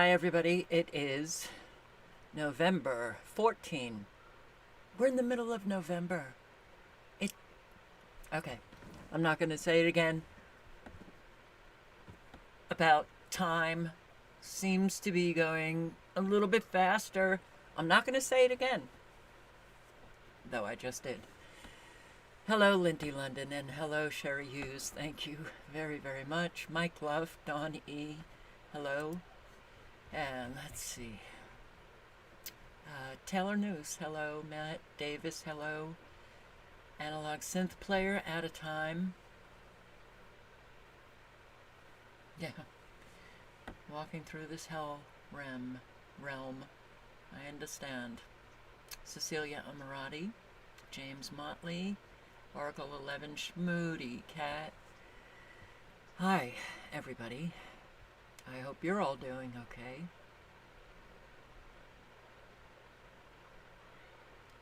Hi, everybody. It is November 14. We're in the middle of November. Okay. I'm not going to say it again. About time seems to be going a little bit faster. I'm not going to say it again. Though I just did. Hello, Lindy London, and hello, Sherry Hughes. Thank you very, very much. Mike Love, Dawn E. Hello. And let's see. Taylor News, hello. Matt Davis, hello. Analog Synth Player, Out of Time. Yeah. Walking through this hell realm. I understand. Cecilia Amirati, James Motley, Oracle 11 Schmoody, Cat. Hi, everybody. I hope you're all doing okay.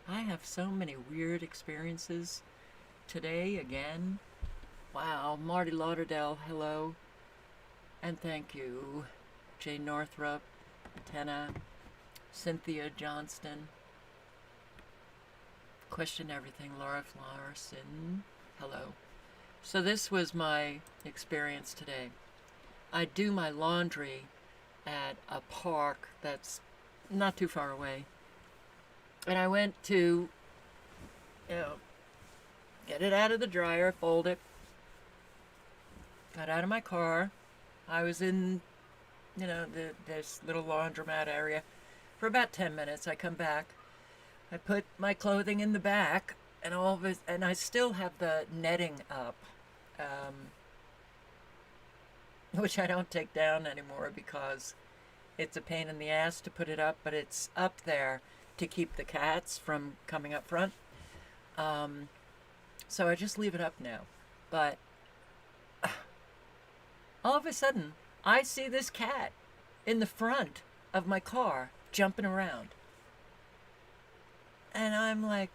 I have so many weird experiences today again. Wow, Marty Lauderdale, hello. And thank you. Jay Northrup, Tenna, Cynthia Johnston. Question Everything, Laura Larson, hello. So this was my experience today. I do my laundry at a park that's not too far away. And I went to, get it out of the dryer, fold it. Got out of my car. I was in, this little laundromat area for about 10 minutes. I come back. I put my clothing in the back, and all of it, and I still have the netting up, which I don't take down anymore because it's a pain in the ass to put it up, but it's up there to keep the cats from coming up front. So I just leave it up now. But all of a sudden, I see this cat in the front of my car jumping around. And I'm like,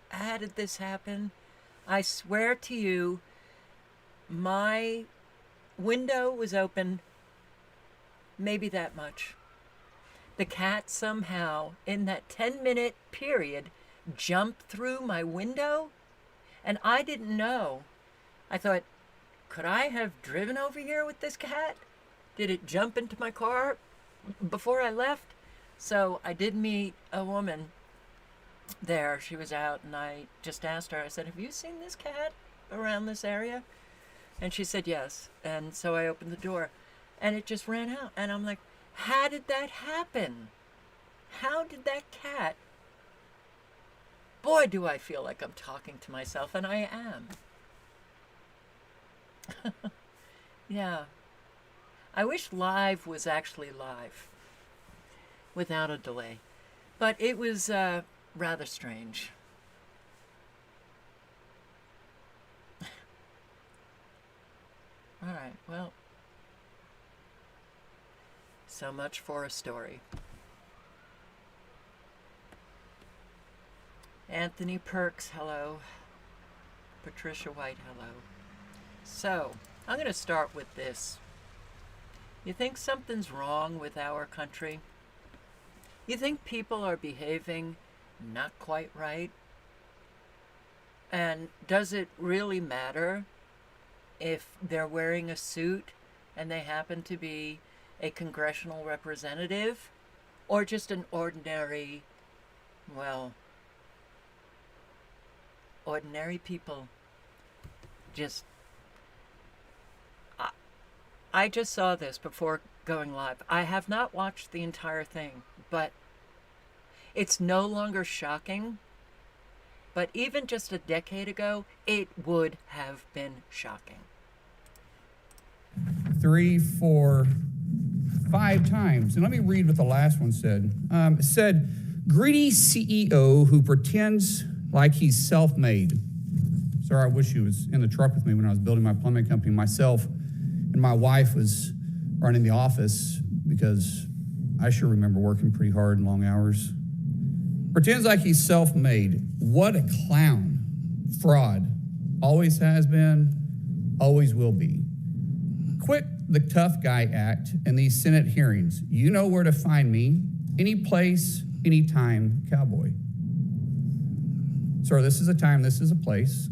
how did this happen? I swear to you, my window was open maybe that much. The cat somehow, in that 10-minute period, jumped through my window, and I didn't know. I thought, could I have driven over here with this cat? Did it jump into my car before I left? So I did meet a woman there. She was out, and I just asked her, I said, have you seen this cat around this area? And she said yes. And so I opened the door, and it just ran out. And I'm like, how did that happen? How did that cat? Boy, do I feel like I'm talking to myself, and I am. Yeah. I wish live was actually live, without a delay. But it was rather strange. All right, well, so much for a story. Anthony Perks, hello. Patricia White, hello. So, I'm going to start with this. You think something's wrong with our country? You think people are behaving not quite right? And does it really matter if they're wearing a suit and they happen to be a congressional representative, or just an ordinary, ordinary people? Just, I just saw this before going live. I have not watched the entire thing, but it's no longer shocking. But even just a decade ago, it would have been shocking. 3, 4, 5 times. And let me read what the last one said. It said, greedy CEO who pretends like he's self-made. Sorry, I wish he was in the truck with me when I was building my plumbing company myself. And my wife was running the office because I sure remember working pretty hard and long hours. Pretends like he's self-made. What a clown. Fraud. Always has been, always will be. Quit the Tough Guy Act and these Senate hearings. You know where to find me, any place, anytime, cowboy. Sir, this is a time, this is a place.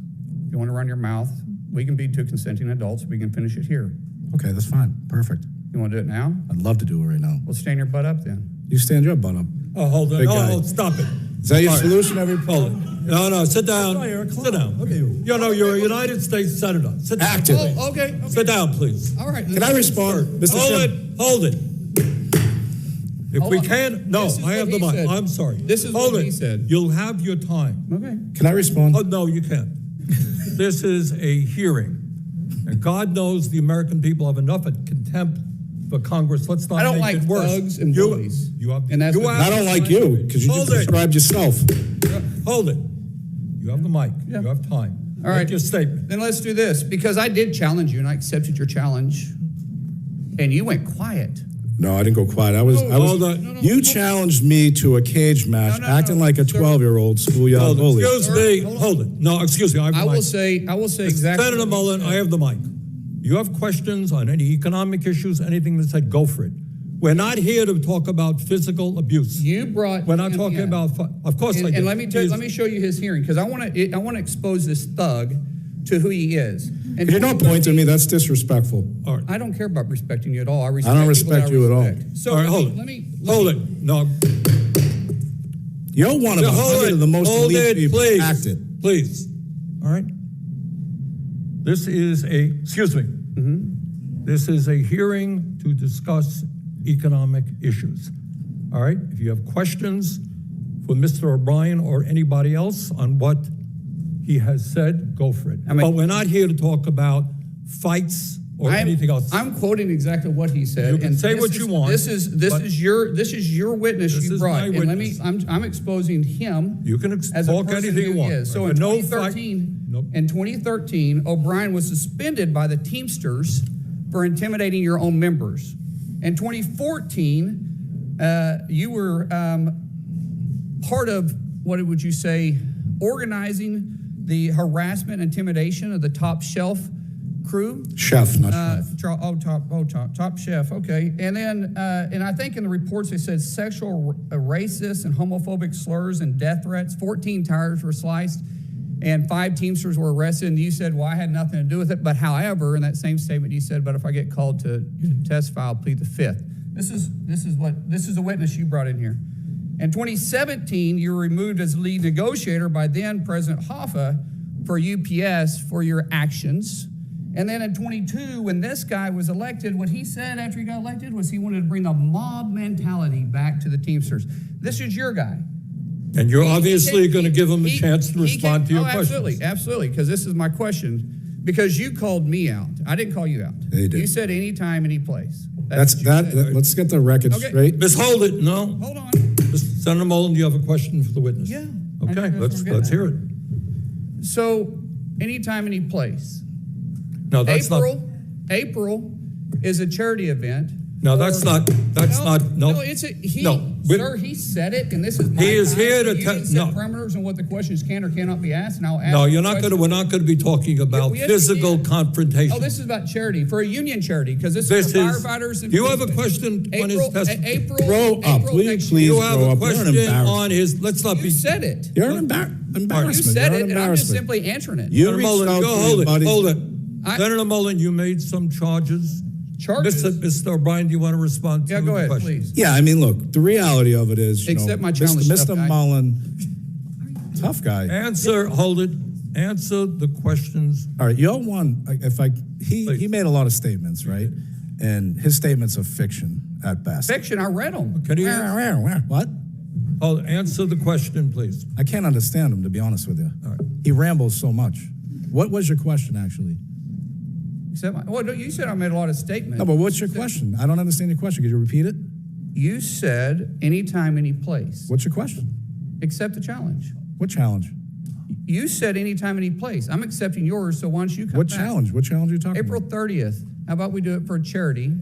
If you want to run your mouth, we can be two consenting adults. We can finish it here. Okay, that's fine. Perfect. You want to do it now? I'd love to do it right now. Well, stand your butt up then. You stand your butt up. Oh, hold on. Big guy. Oh, stop it. Is that your All right. solution every Hold it. No, sit down. Oh, you're a clown. Sit down. Look at you. You're a United States Senator. Sit down. Active. Oh, okay. Sit down, please. All right. Can I respond? Mr. Hold Chairman? it. Hold it. If Hold we on. can, no, This is I have what the he mic. said. I'm sorry. This is Hold what it. he said. You'll have your time. Okay. Can I respond? Oh, no, you can't. This is a hearing. And God knows the American people have enough contempt for Congress. Let's not I don't make like it worse. thugs and You- bullies. You have, And that's you what- have I don't like you because you Hold just it. described yourself. Hold it. You have the mic. Yeah. You have time. All right. Make your statement. Then let's do this, because I did challenge you and I accepted your challenge, and you went quiet. No, I didn't go quiet. Hold on. No, You challenged me to a cage match, No, acting no, like a sir. 12-year-old schoolyard Hold it. bully. Excuse me. Hold it. No, excuse me. I have the I will mic. say exactly. Senator what you Mullen, said. I have the mic. You have questions on any economic issues, anything that said, go for it. We're not here to talk about physical abuse. You brought. We're not him talking in. about, of course I And, did. and let me show you his hearing, because I want to expose this thug to who he is. And You're not pointing at me. That's disrespectful. All right. I don't care about respecting you at all. I don't people respect that I you at all. respect. So All right, hold let it. me Hold it. No, You're one of hold 100 it. of the most Hold elite it, people please. acted. Please. All right. This is excuse me. This is a hearing to discuss economic issues. All right. If you have questions for Mr. O'Brien or anybody else on what he has said, go for it. I mean- But we're not here to talk about fights or anything else. I'm quoting exactly what he said. You can and say this what is- you want, This is your witness This you is brought. my And witness. I'm exposing him. You can as a talk person anything who you he want. is. So But in no 2013, Nope. in 2013, O'Brien was suspended by the Teamsters for intimidating your own members. In 2014, you were part of, what would you say, organizing the harassment, intimidation of the Top Shelf crew. Chef, not chef. Top Chef. Okay, and then and I think in the reports they said sexual, racist, and homophobic slurs and death threats. 14 tires were sliced, and 5 Teamsters were arrested. And you said, "Well, I had nothing to do with it." But however, in that same statement, you said, "But if I get called to testify, I'll plead the fifth." This is a witness you brought in here. In 2017, you were removed as lead negotiator by then President Hoffa for UPS for your actions. And then in 22, when this guy was elected, what he said after he got elected was he wanted to bring the mob mentality back to the Teamsters. This is your guy. And you're He obviously came- going to give him a he- chance to he respond to came- your questions. Absolutely, because this is my question. Because you called me out. I didn't call you out. Yeah, you did. You said anytime, any place. That's what you said. Let's get the record Okay. straight. Miss Hold it. No. Hold on. Senator Mullen, do you have a question for the witness? Yeah. I Okay, think that's let's what I'm getting hear at. it. So, anytime, any place. No, that's April is a charity event. No, that's not. No, It's he. No, we- Sir, he said it, and this is my He is time, here to and you tell- didn't set no. parameters on what the questions can or cannot be asked, and I'll ask. No, you're the not going to. question. We're not going to be talking about yes, we physical can. confrontation. Oh, this is about charity for a union charity because this This is for is. firefighters. And Do you have a policemen. question on his testimony? April. Grow up. April Will you next please You year. have grow a up. You're an question embarrassment. on his. Let's not You be. said it. You're an You embarrassment. said You're it, an and I'm just embarrassment. simply answering it. You Senator reached Mullen, out go to hold your it. buddies. Hold it. I- Senator Mullen, you made some charges. Charges? Mr. O'Brien, do you want to respond to Yeah, go the ahead, question? please. Yeah, I mean, look, the reality of it is, Accept my challenge, Mr. tough guy. Mullen, tough guy. Answer. Hold it. Answer the questions. All right, y'all won. He Please. made a lot of statements, right? And his statements are fiction at best. Fiction, I read them. Can you What? answer the question, please? I can't understand him, to be honest with you. All right. He rambles so much. What was your question, actually? Well, you said I made a lot of statements. No, but what's your question? I don't understand your question. Could you repeat it? You said anytime, any place. What's your question? Accept the challenge. What challenge? You said anytime, any place. I'm accepting yours, so why don't you come What back? challenge? What challenge are you talking April about? 30th. How about we do it for a charity?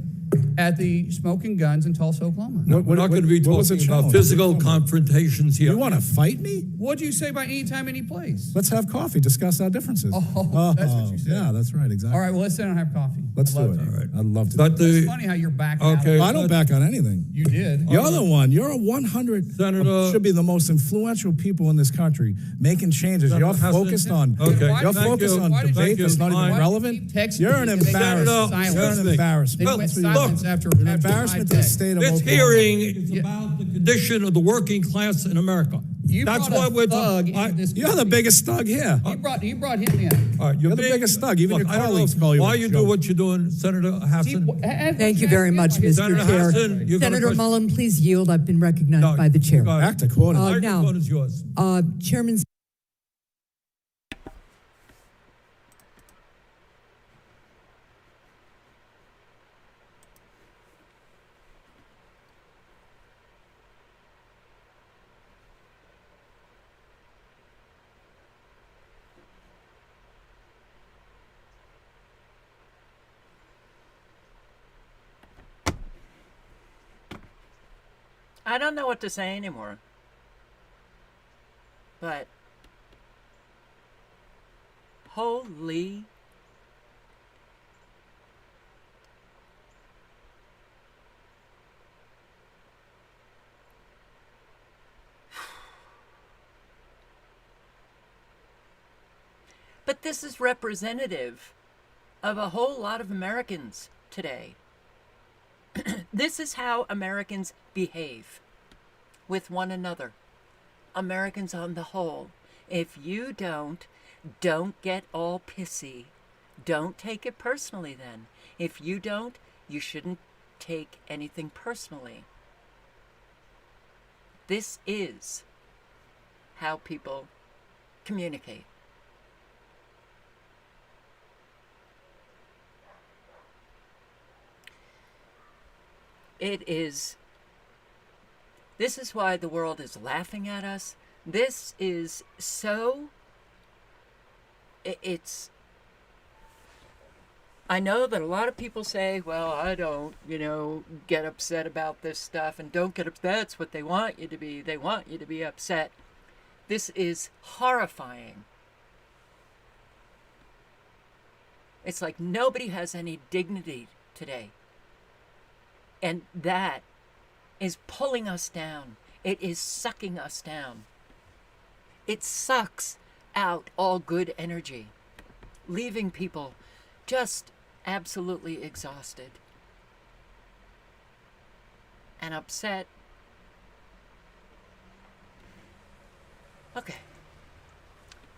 at the Smoking Guns in Tulsa, Oklahoma. No, we're not going to be what was the talking about challenge? physical confrontations here. You want to fight me? What'd you say about anytime, any place? Let's have coffee, discuss our differences. Oh, that's what you said. Yeah, that's right, exactly. All right, well, let's sit down and have coffee. Let's I'd do love it. to. All right. I'd love to. But It's the, funny how you're backing Okay. out. I don't back on anything. You did. You're the one. You're a 100. Senator- should be the most influential people in this country making changes. Senator You're Hassan- focused on. Okay. Why You're did you- focused you. on why did you- debate that's not Why even did you relevant. keep texting You're me an and then embarrassment. silence? You're an embarrassment. Then Well, went look, silence after An my embarrassment to the text. state of this Oklahoma. hearing is about the condition of the working class in America. You That's brought what a we're thug talking. into this You're the biggest thug here. You brought him in. All right, You're the biggest thug. Even your I don't know colleagues call you why a you do joke. what you're doing, Senator Hassan. Thank you very much, Mr. Senator Chair. Hassan, you're gonna Senator question- Mullen, please yield. I've been recognized No, by the chair. you got it. Act accordingly. The now- microphone is yours. Chairman. I don't know what to say anymore. But holy But this is representative of a whole lot of Americans today. This is how Americans behave with one another. Americans on the whole. If you don't get all pissy. Don't take it personally then. If you don't, you shouldn't take anything personally. This is how people communicate. This is why the world is laughing at us. This is so, I know that a lot of people say, well, I don't, get upset about this stuff, and don't get upset. That's what they want you to be. They want you to be upset. This is horrifying. It's like nobody has any dignity today. And that is pulling us down. It is sucking us down. It sucks out all good energy, leaving people just absolutely exhausted and upset. Okay.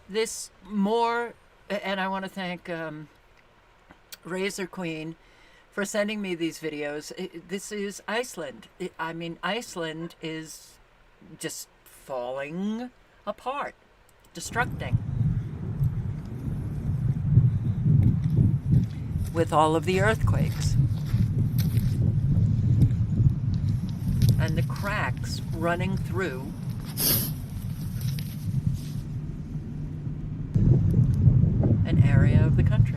This more, and I want to thank Razor Queen for sending me these videos. This is Iceland. Iceland is just falling apart, destructing. With all of the earthquakes. And the cracks running through an area of the country.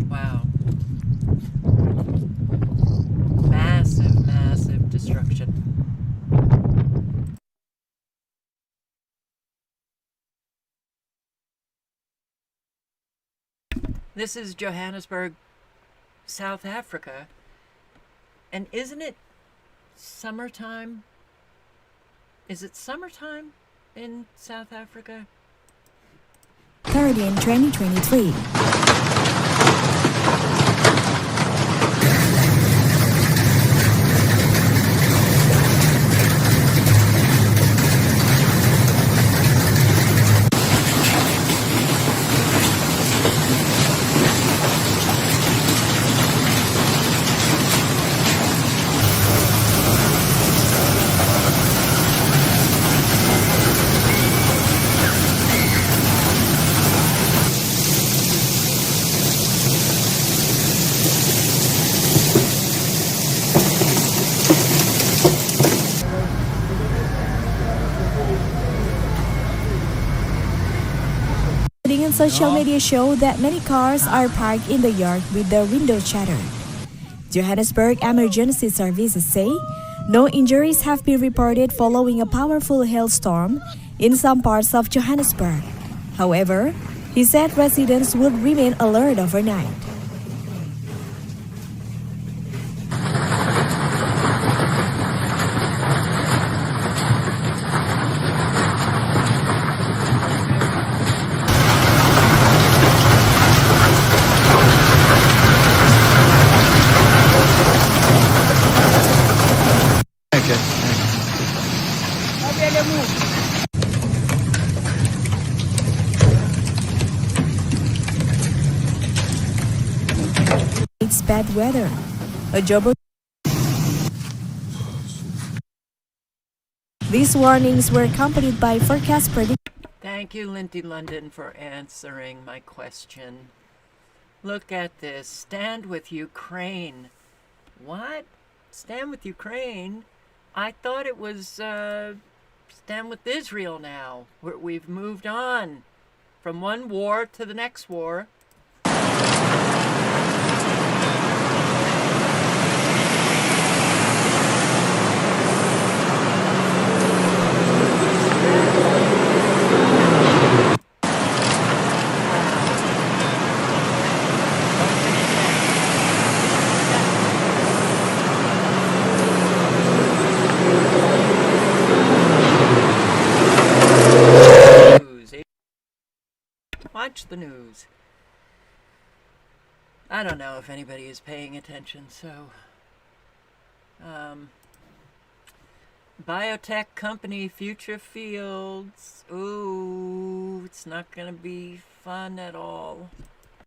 Wow. Massive, massive destruction. This is Johannesburg, South Africa. And isn't it summertime? Is it summertime in South Africa? Third in 2023. on social media show that many cars are parked in the yard with their windows shattered. Johannesburg Emergency Services say no injuries have been reported following a powerful hailstorm in some parts of Johannesburg. However, he said residents would remain alert overnight. It's bad weather. A Jobo. These warnings were accompanied by forecast prediction. Thank you, Lindy London, for answering my question. Look at this. Stand with Ukraine. What? Stand with Ukraine? I thought it was stand with Israel now. We've moved on from one war to the next war. Watch the news. I don't know if anybody is paying attention, so... biotech company Future Fields. Ooh, it's not gonna be fun at all.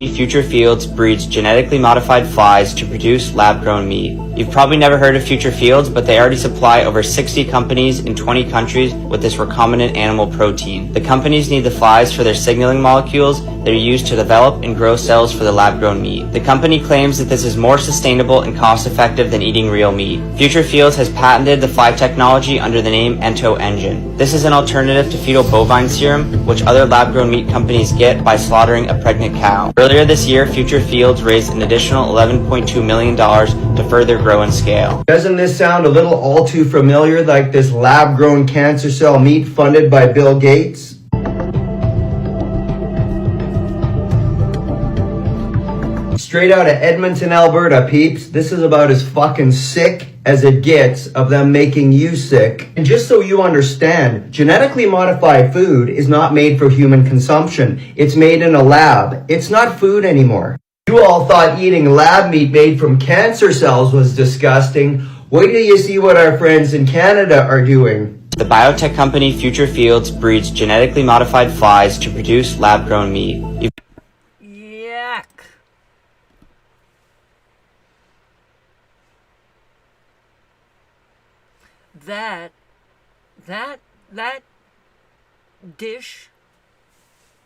Future Fields breeds genetically modified flies to produce lab-grown meat. You've probably never heard of Future Fields, but they already supply over 60 companies in 20 countries with this recombinant animal protein. The companies need the flies for their signaling molecules that are used to develop and grow cells for the lab-grown meat. The company claims that this is more sustainable and cost-effective than eating real meat. Future Fields has patented the fly technology under the name Ento Engine. This is an alternative to fetal bovine serum, which other lab-grown meat companies get by slaughtering a pregnant cow. Earlier this year, Future Fields raised an additional $11.2 million to further grow and scale. Doesn't this sound a little all too familiar, like this lab-grown cancer cell meat funded by Bill Gates? Straight out of Edmonton, Alberta, peeps. This is about as fucking sick as it gets of them making you sick. And just so you understand, genetically modified food is not made for human consumption. It's made in a lab. It's not food anymore. You all thought eating lab meat made from cancer cells was disgusting. Wait till you see what our friends in Canada are doing. The biotech company Future Fields breeds genetically modified flies to produce lab-grown meat. Yuck. That dish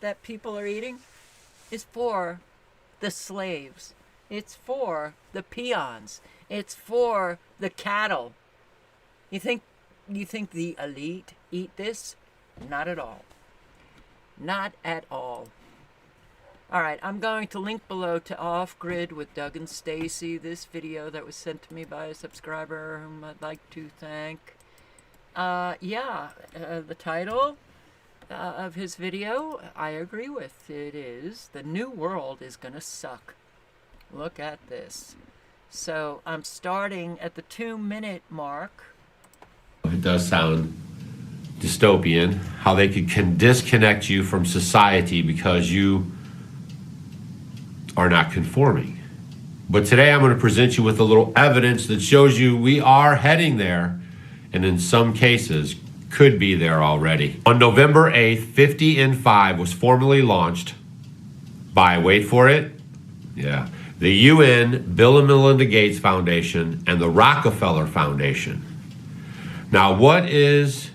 that people are eating is for the slaves. It's for the peons. It's for the cattle. You think the elite eat this? Not at all. Not at all. All right, I'm going to link below to Off Grid with Doug and Stacy, this video that was sent to me by a subscriber whom I'd like to thank. The title of his video, I agree with. It is, The New World is Gonna Suck. Look at this. So I'm starting at the 2-minute mark. It does sound dystopian, how they could disconnect you from society because you are not conforming. But today I'm going to present you with a little evidence that shows you we are heading there, and in some cases could be there already. On November 8th, 50N5 was formally launched by, wait for it, the UN, Bill and Melinda Gates Foundation, and the Rockefeller Foundation. Now, what is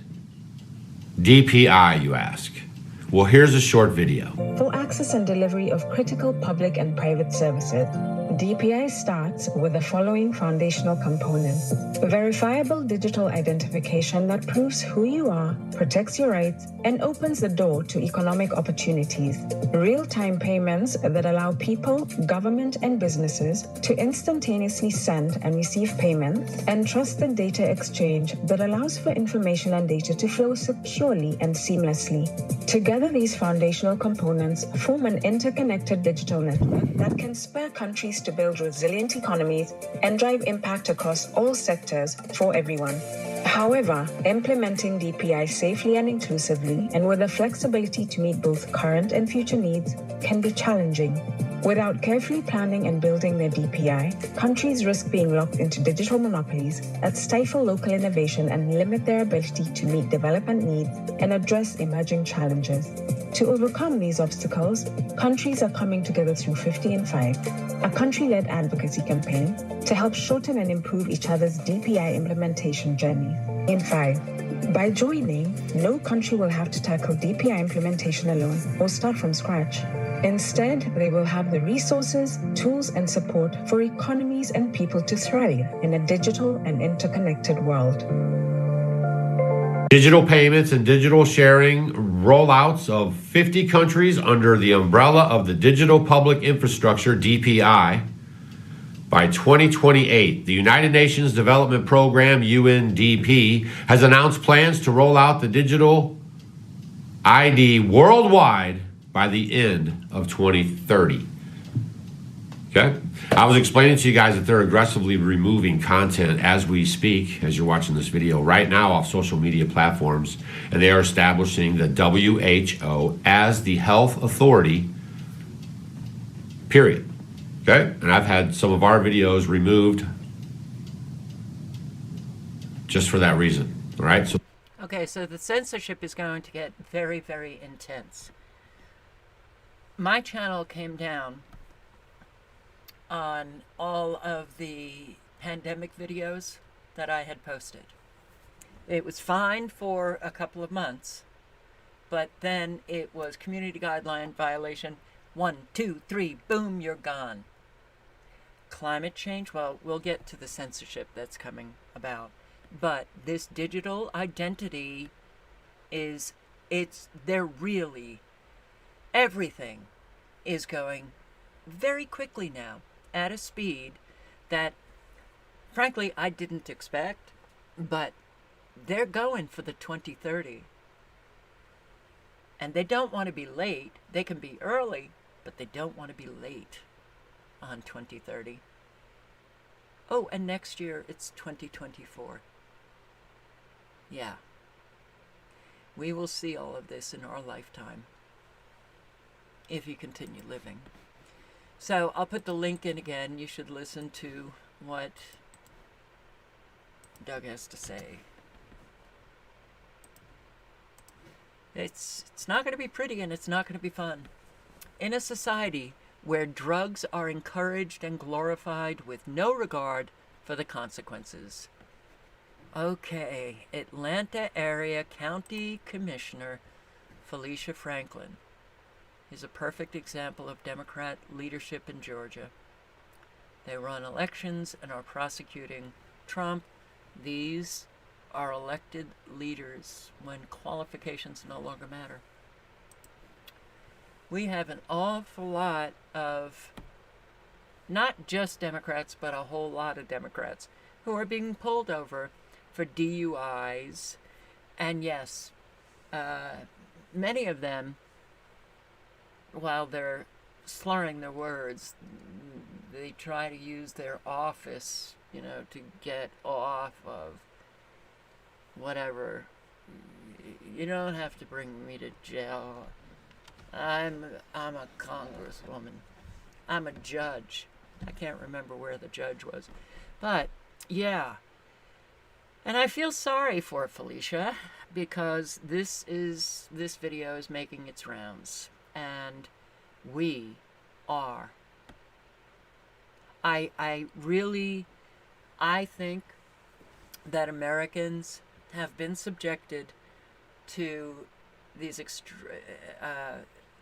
DPI, you ask? Well, here's a short video. For access and delivery of critical public and private services, DPI starts with the following foundational components: verifiable digital identification that proves who you are, protects your rights, and opens the door to economic opportunities; real-time payments that allow people, government, and businesses to instantaneously send and receive payments; and trusted data exchange that allows for information and data to flow securely and seamlessly. Together, these foundational components form an interconnected digital network that can spur countries to build resilient economies and drive impact across all sectors for everyone. However, implementing DPI safely and inclusively, and with the flexibility to meet both current and future needs, can be challenging. Without carefully planning and building their DPI, countries risk being locked into digital monopolies that stifle local innovation and limit their ability to meet development needs and address emerging challenges. To overcome these obstacles, countries are coming together through 50 in 5, a country-led advocacy campaign to help shorten and improve each other's DPI implementation journey. In 5, by joining, no country will have to tackle DPI implementation alone or start from scratch. Instead, they will have the resources, tools, and support for economies and people to thrive in a digital and interconnected world. Digital payments and digital sharing rollouts of 50 countries under the umbrella of the Digital Public Infrastructure, DPI. By 2028, the United Nations Development Program, UNDP, has announced plans to roll out the digital ID worldwide by the end of 2030. Okay? I was explaining to you guys that they're aggressively removing content as we speak, as you're watching this video right now off social media platforms, and they are establishing the WHO as the health authority, period. Okay? And I've had some of our videos removed just for that reason. All right? So Okay, so the censorship is going to get very, very intense. My channel came down on all of the pandemic videos that I had posted. It was fine for a couple of months, but then it was community guideline violation. 1, 2, 3, boom, you're gone. Climate change, well, we'll get to the censorship that's coming about. But this digital identity they're really, everything is going very quickly now at a speed that, frankly, I didn't expect, but they're going for the 2030. And they don't want to be late. They can be early, but they don't want to be late on 2030. Oh, and next year it's 2024. Yeah. We will see all of this in our lifetime if you continue living. So I'll put the link in again. You should listen to what Doug has to say. It's not going to be pretty, and it's not going to be fun. In a society where drugs are encouraged and glorified with no regard for the consequences. Okay, Atlanta Area County Commissioner Felicia Franklin is a perfect example of Democrat leadership in Georgia. They run elections and are prosecuting Trump. These are elected leaders when qualifications no longer matter. We have an awful lot of not just Democrats, but a whole lot of Democrats who are being pulled over for DUIs. And yes, many of them, while they're slurring their words, they try to use their office, to get off of whatever. You don't have to bring me to jail. I'm a congresswoman. I'm a judge. I can't remember where the judge was. But, yeah. And I feel sorry for Felicia because this video is making its rounds. And we are. I think that Americans have been subjected to these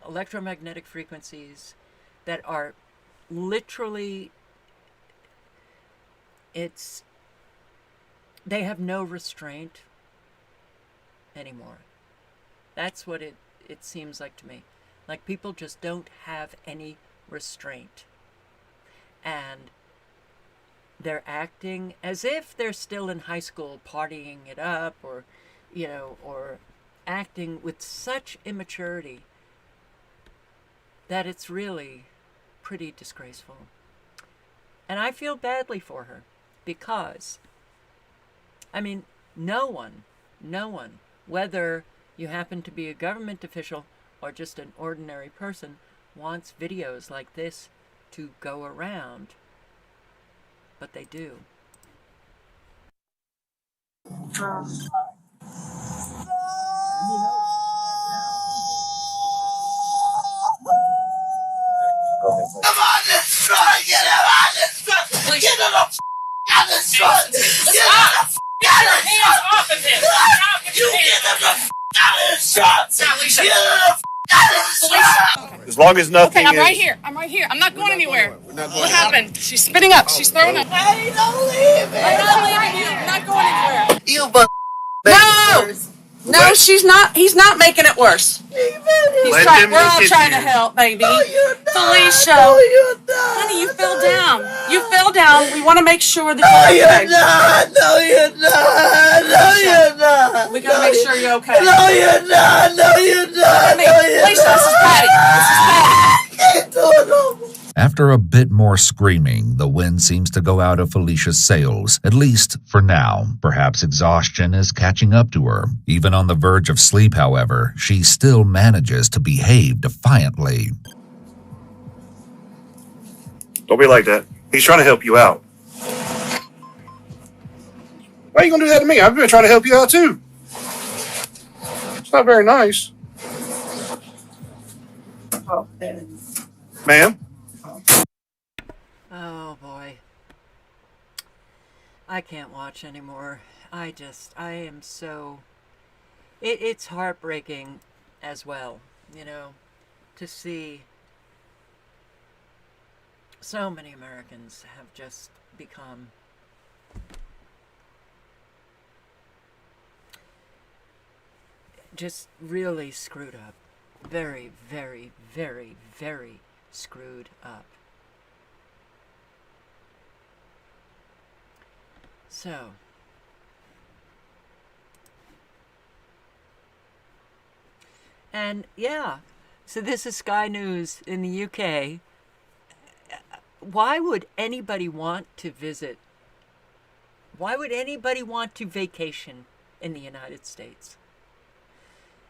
electromagnetic frequencies that are literally they have no restraint anymore. That's what it seems like to me. Like people just don't have any restraint. And they're acting as if they're still in high school partying it up, or, or acting with such immaturity that it's really pretty disgraceful. And I feel badly for her because, no one, whether you happen to be a government official or just an ordinary person, wants videos like this to go around. But they do. As long as nothing. Okay, I'm right here. I'm not going anywhere. What happened? She's spitting up. She's throwing up. Hey, don't leave me. I'm not leaving you. I'm not going anywhere. You but No, she's not. He's not making it worse. We're all trying to help, baby. Felicia. No, you're not. Honey, you fell down. You fell down. We want to make sure that You're not. No, you're not. No, you're not. we gotta make sure you're okay. No, you're not. No, you're not. No, you're Felicia, this is Patty. This is Patty. Can't do it no more. After a bit more screaming, the wind seems to go out of Felicia's sails, at least for now. Perhaps exhaustion is catching up to her. Even on the verge of sleep, however, she still manages to behave defiantly. Don't be like that. He's trying to help you out. Why are you gonna do that to me? I've been trying to help you out too. It's not very nice. Ma'am? Oh boy. I can't watch anymore. I am so... It's heartbreaking as well, to see so many Americans have just become just really screwed up. Very, very, very, very screwed up. So, and yeah, so this is Sky News in the UK. Why would anybody want to visit? Why would anybody want to vacation in the United States?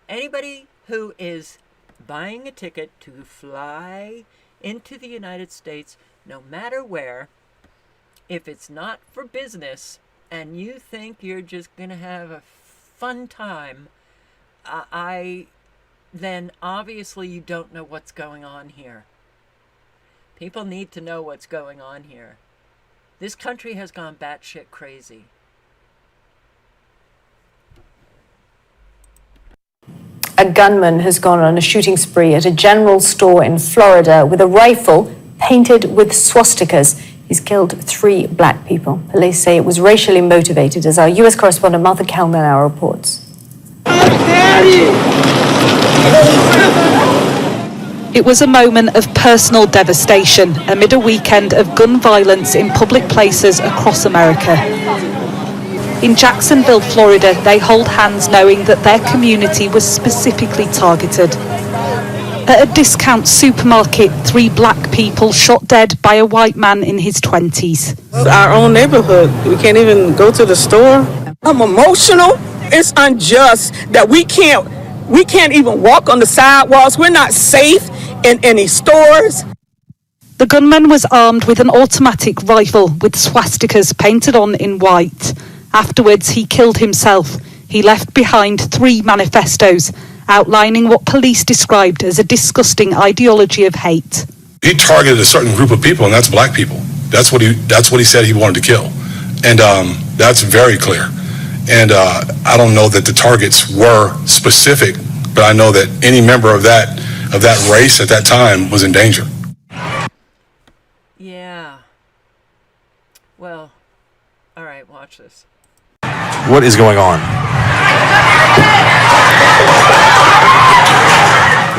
Anybody who is buying a ticket to fly into the United States, no matter where, if it's not for business and you think you're just going to have a fun time, then obviously you don't know what's going on here. People need to know what's going on here. This country has gone batshit crazy. A gunman has gone on a shooting spree at a general store in Florida with a rifle painted with swastikas. He's killed 3 black people. Police say it was racially motivated, as our U.S. correspondent Martha Kellner now reports. It was a moment of personal devastation amid a weekend of gun violence in public places across America. In Jacksonville, Florida, they hold hands knowing that their community was specifically targeted. At a discount supermarket, 3 black people shot dead by a white man in his 20s. Our own neighborhood, we can't even go to the store. I'm emotional. It's unjust that we can't even walk on the sidewalks. We're not safe in any stores. The gunman was armed with an automatic rifle with swastikas painted on in white. Afterwards, he killed himself. He left behind 3 manifestos outlining what police described as a disgusting ideology of hate. He targeted a certain group of people, and that's black people. That's what he said he wanted to kill. And that's very clear. And I don't know that the targets were specific, but I know that any member of that race at that time was in danger. Yeah. Well, All right, watch this. What is going on?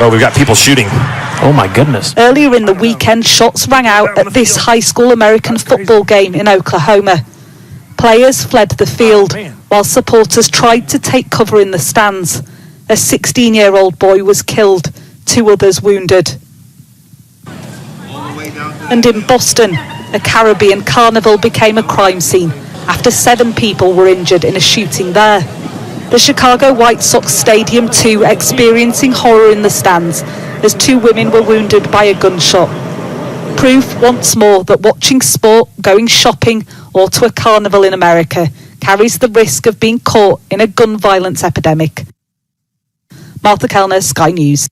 Oh, we've got people shooting. Oh my goodness. Earlier in the weekend, shots rang out at this high school American football game in Oklahoma. Players fled the field while supporters tried to take cover in the stands. A 16-year-old boy was killed, 2 others wounded. And in Boston, a Caribbean carnival became a crime scene after 7 people were injured in a shooting there. The Chicago White Sox Stadium too experiencing horror in the stands as 2 women were wounded by a gunshot. Proof once more that watching sport, going shopping or to a carnival in America carries the risk of being caught in a gun violence epidemic. Martha Kellner, Sky News.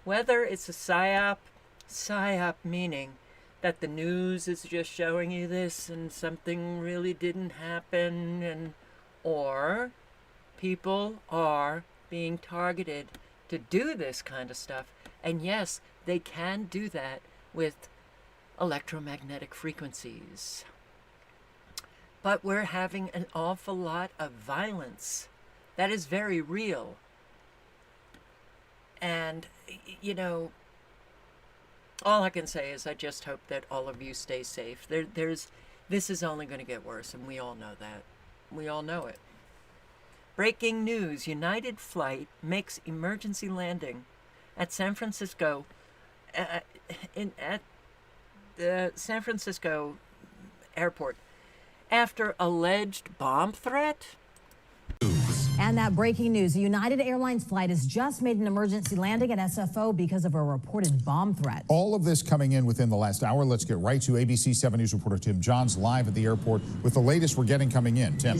Whether it's a psyop meaning that the news is just showing you this and something really didn't happen, or people are being targeted to do this kind of stuff. And yes, they can do that with electromagnetic frequencies. But we're having an awful lot of violence that is very real. And, you know, all I can say is I just hope that all of you stay safe. This is only going to get worse, and we all know that. We all know it. Breaking news: United flight makes emergency landing at San Francisco, at the San Francisco airport after alleged bomb threat. And that breaking news, a United Airlines flight has just made an emergency landing at SFO because of a reported bomb threat. All of this coming in within the last hour. Let's get right to ABC 7 News reporter Tim Johns live at the airport with the latest we're getting coming in. Tim.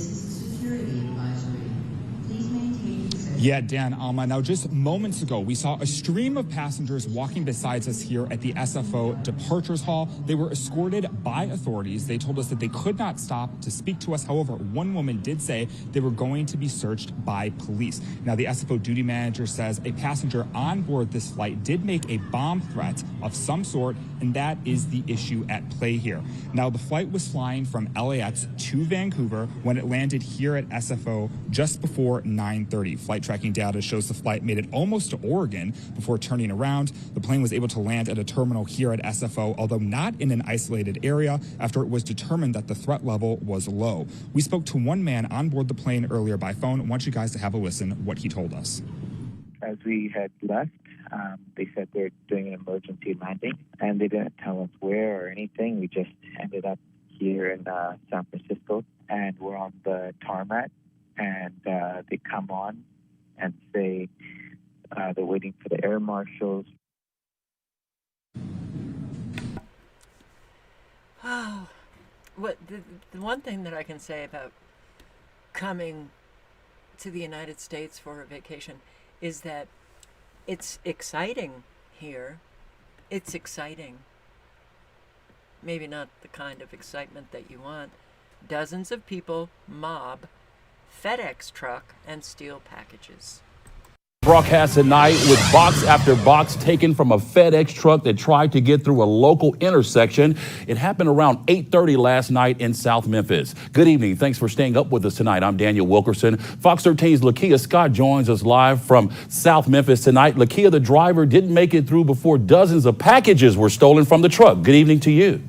Yeah, Dan, Alma. Now, just moments ago, we saw a stream of passengers walking beside us here at the SFO departures hall. They were escorted by authorities. They told us that they could not stop to speak to us. However, one woman did say they were going to be searched by police. Now, the SFO duty manager says a passenger on board this flight did make a bomb threat of some sort, and that is the issue at play here. Now, the flight was flying from LAX to Vancouver when it landed here at SFO just before 9:30. Flight tracking data shows the flight made it almost to Oregon before turning around. The plane was able to land at a terminal here at SFO, although not in an isolated area, after it was determined that the threat level was low. We spoke to one man on board the plane earlier by phone. I want you guys to have a listen what he told us. As we had left, they said they're doing an emergency landing, and they didn't tell us where or anything. We just ended up here in San Francisco, and we're on the tarmac, and they come on and say they're waiting for the air marshals. Oh, what the one thing that I can say about coming to the United States for a vacation is that it's exciting here. It's exciting. Maybe not the kind of excitement that you want. Dozens of people mob FedEx truck and steal packages. Broadcast tonight with box after box taken from a FedEx truck that tried to get through a local intersection. It happened around 8:30 last night in South Memphis. Good evening. Thanks for staying up with us tonight. I'm Daniel Wilkerson. Fox 13's Lakia Scott joins us live from South Memphis tonight. Lakia, the driver didn't make it through before dozens of packages were stolen from the truck. Good evening to you.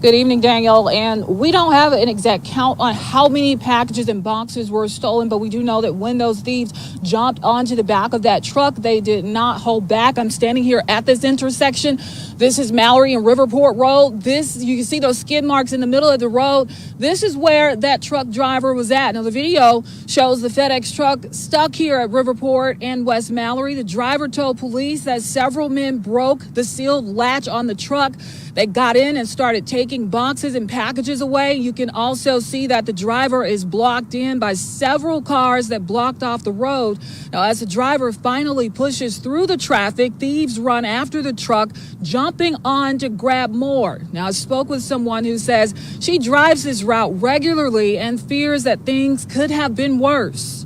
Good evening, Daniel. And we don't have an exact count on how many packages and boxes were stolen, but we do know that when those thieves jumped onto the back of that truck, they did not hold back. I'm standing here at this intersection. This is Mallory and Riverport Road. You can see those skid marks in the middle of the road. This is where that truck driver was at. Now, the video shows the FedEx truck stuck here at Riverport and West Mallory. The driver told police that several men broke the sealed latch on the truck. They got in and started taking boxes and packages away. You can also see that the driver is blocked in by several cars that blocked off the road. Now, as the driver finally pushes through the traffic, thieves run after the truck, jumping on to grab more. Now, I spoke with someone who says she drives this route regularly and fears that things could have been worse.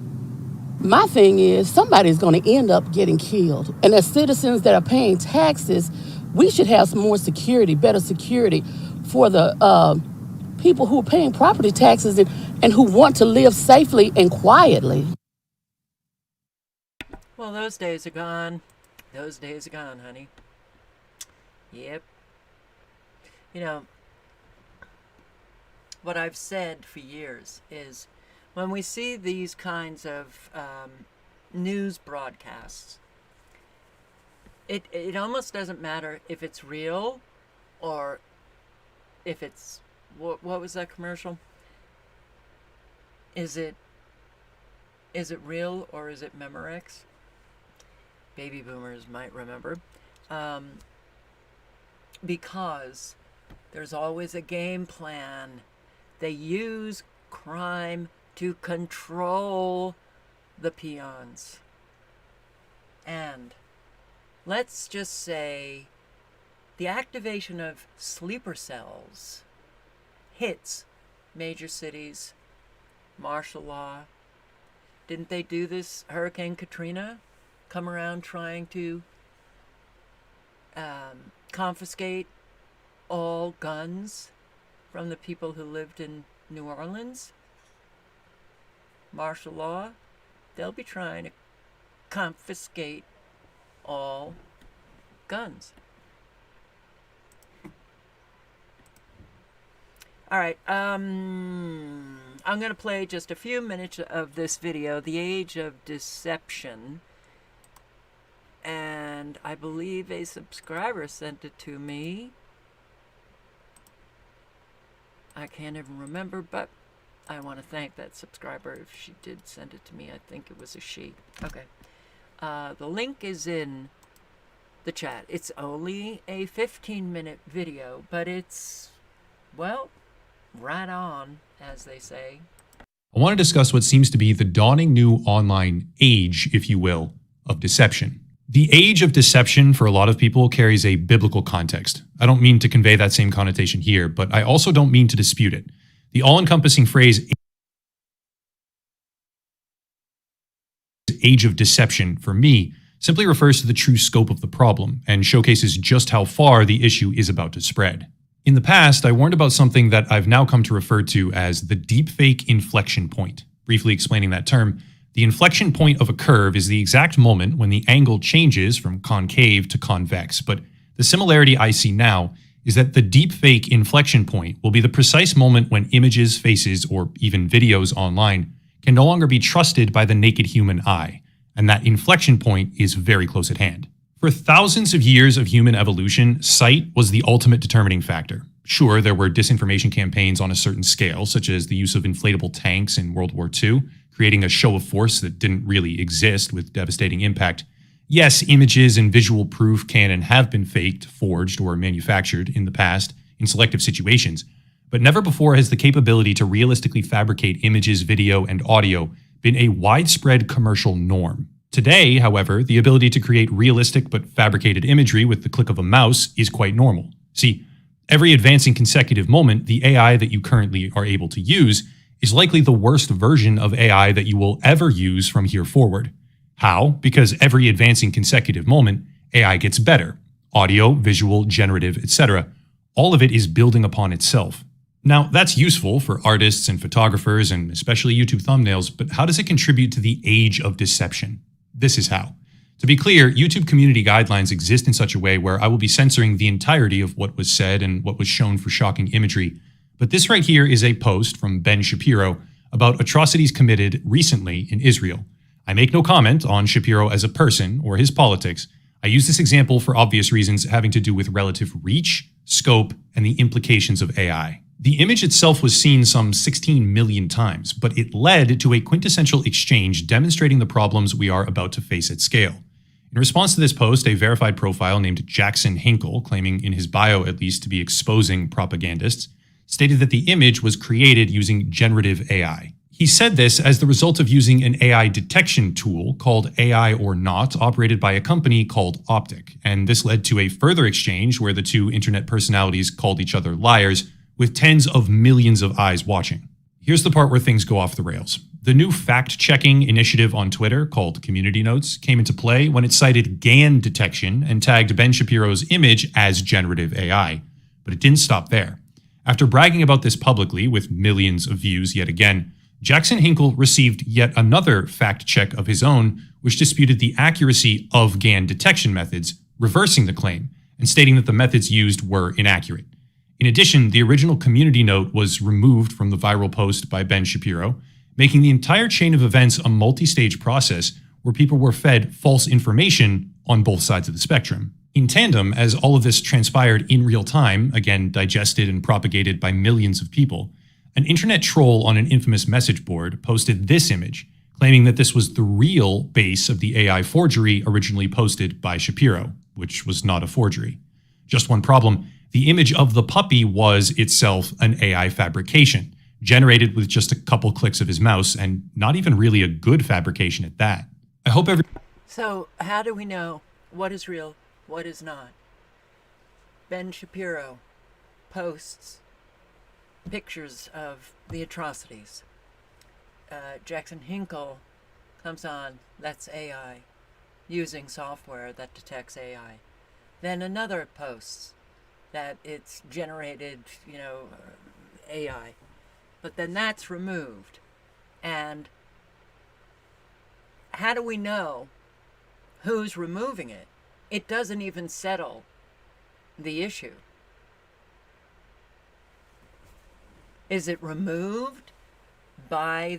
My thing is, somebody's going to end up getting killed. And as citizens that are paying taxes, we should have some more security, better security. for the people who are paying property taxes and who want to live safely and quietly. Well, those days are gone. Those days are gone, honey. Yep. You know, what I've said for years is when we see these kinds of news broadcasts, it almost doesn't matter if it's real or if it's, what was that commercial? Is it real or is it Memorex? Baby boomers might remember. Because there's always a game plan. They use crime to control the peons. And let's just say the activation of sleeper cells hits major cities, martial law. Didn't they do this? Hurricane Katrina come around trying to confiscate all guns from the people who lived in New Orleans. Martial law, they'll be trying to confiscate all guns. All right, I'm going to play just a few minutes of this video, The Age of Deception. And I believe a subscriber sent it to me. I can't even remember, but I want to thank that subscriber if she did send it to me. I think it was a she. Okay. The link is in the chat. It's only a 15-minute video, but it's, well, right on, as they say. I want to discuss what seems to be the dawning new online age, if you will, of deception. The age of deception for a lot of people carries a biblical context. I don't mean to convey that same connotation here, but I also don't mean to dispute it. The all-encompassing phrase age of deception, for me, simply refers to the true scope of the problem and showcases just how far the issue is about to spread. In the past, I warned about something that I've now come to refer to as the deepfake inflection point. Briefly explaining that term, the inflection point of a curve is the exact moment when the angle changes from concave to convex, but the similarity I see now is that the deepfake inflection point will be the precise moment when images, faces, or even videos online can no longer be trusted by the naked human eye, and that inflection point is very close at hand. For thousands of years of human evolution, sight was the ultimate determining factor. Sure, there were disinformation campaigns on a certain scale, such as the use of inflatable tanks in World War II, creating a show of force that didn't really exist with devastating impact. Yes, images and visual proof can and have been faked, forged, or manufactured in the past in selective situations, but never before has the capability to realistically fabricate images, video, and audio been a widespread commercial norm. Today, however, the ability to create realistic but fabricated imagery with the click of a mouse is quite normal. See, every advancing consecutive moment, the AI that you currently are able to use is likely the worst version of AI that you will ever use from here forward. How? Because every advancing consecutive moment, AI gets better. Audio, visual, generative, etc. All of it is building upon itself. Now, that's useful for artists and photographers and especially YouTube thumbnails, but how does it contribute to the age of deception? This is how. To be clear, YouTube community guidelines exist in such a way where I will be censoring the entirety of what was said and what was shown for shocking imagery. But this right here is a post from Ben Shapiro about atrocities committed recently in Israel. I make no comment on Shapiro as a person or his politics. I use this example for obvious reasons having to do with relative reach, scope, and the implications of AI. The image itself was seen some 16 million times, but it led to a quintessential exchange demonstrating the problems we are about to face at scale. In response to this post, a verified profile named Jackson Hinkle, claiming in his bio at least to be exposing propagandists, stated that the image was created using generative AI. He said this as the result of using an AI detection tool called AI or Not, operated by a company called Optic, and this led to a further exchange where the two internet personalities called each other liars, with tens of millions of eyes watching. Here's the part where things go off the rails. The new fact-checking initiative on Twitter, called Community Notes, came into play when it cited GAN detection and tagged Ben Shapiro's image as generative AI. But it didn't stop there. After bragging about this publicly with millions of views yet again, Jackson Hinkle received yet another fact check of his own, which disputed the accuracy of GAN detection methods, reversing the claim and stating that the methods used were inaccurate. In addition, the original community note was removed from the viral post by Ben Shapiro, making the entire chain of events a multi-stage process where people were fed false information on both sides of the spectrum. In tandem, as all of this transpired in real time, again digested and propagated by millions of people, an internet troll on an infamous message board posted this image, claiming that this was the real base of the AI forgery originally posted by Shapiro, which was not a forgery. Just one problem: the image of the puppy was itself an AI fabrication, generated with just a couple clicks of his mouse, and not even really a good fabrication at that. I hope So, how do we know what is real, what is not? Ben Shapiro posts pictures of the atrocities. Jackson Hinkle comes on, that's AI, using software that detects AI. Then another posts that it's generated, AI. But then that's removed. And how do we know who's removing it? It doesn't even settle the issue. Is it removed by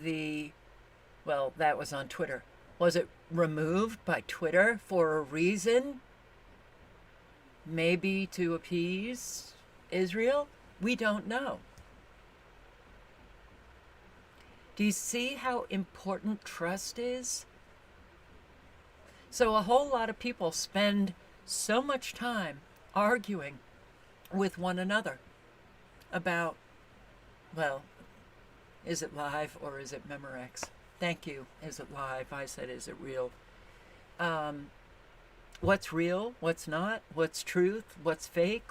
that was on Twitter. Was it removed by Twitter for a reason? Maybe to appease Israel? We don't know. Do you see how important trust is? So a whole lot of people spend so much time arguing with one another about, is it live or is it Memorex? Thank you. Is it live? I said, is it real? What's real? What's not? What's truth? What's fake?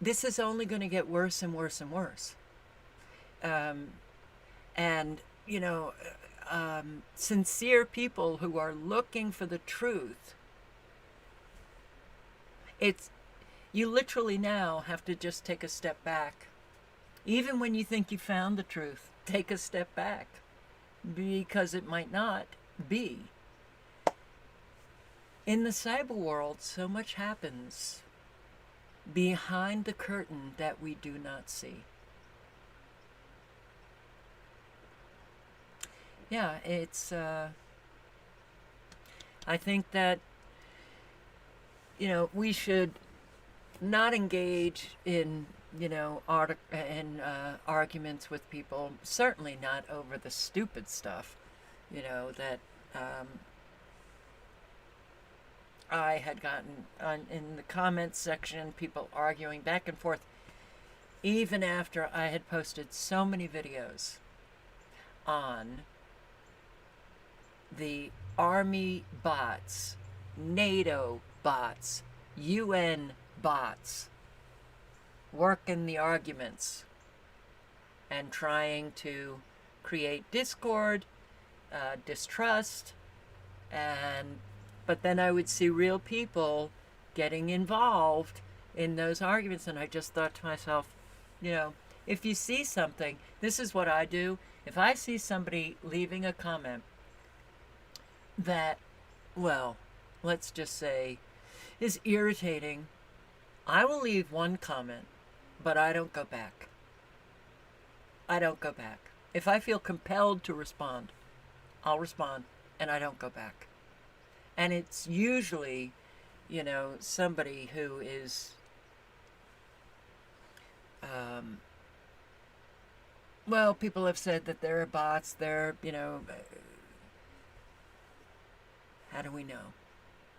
This is only going to get worse and worse and worse. Sincere people who are looking for the truth, you literally now have to just take a step back. Even when you think you found the truth, take a step back, because it might not be. In the cyber world, so much happens behind the curtain that we do not see. Yeah, it's, I think that, we should not engage in, arguments with people, certainly not over the stupid stuff, that I had gotten in the comments section, people arguing back and forth, even after I had posted so many videos on the Army bots, NATO bots, UN bots, working the arguments and trying to create discord, distrust, but then I would see real people getting involved in those arguments, and I just thought to myself, if you see something, this is what I do. If I see somebody leaving a comment that, let's just say, is irritating, I will leave one comment, but I don't go back. I don't go back. If I feel compelled to respond, I'll respond, and I don't go back. And it's usually, somebody who is, people have said that there are bots, how do we know?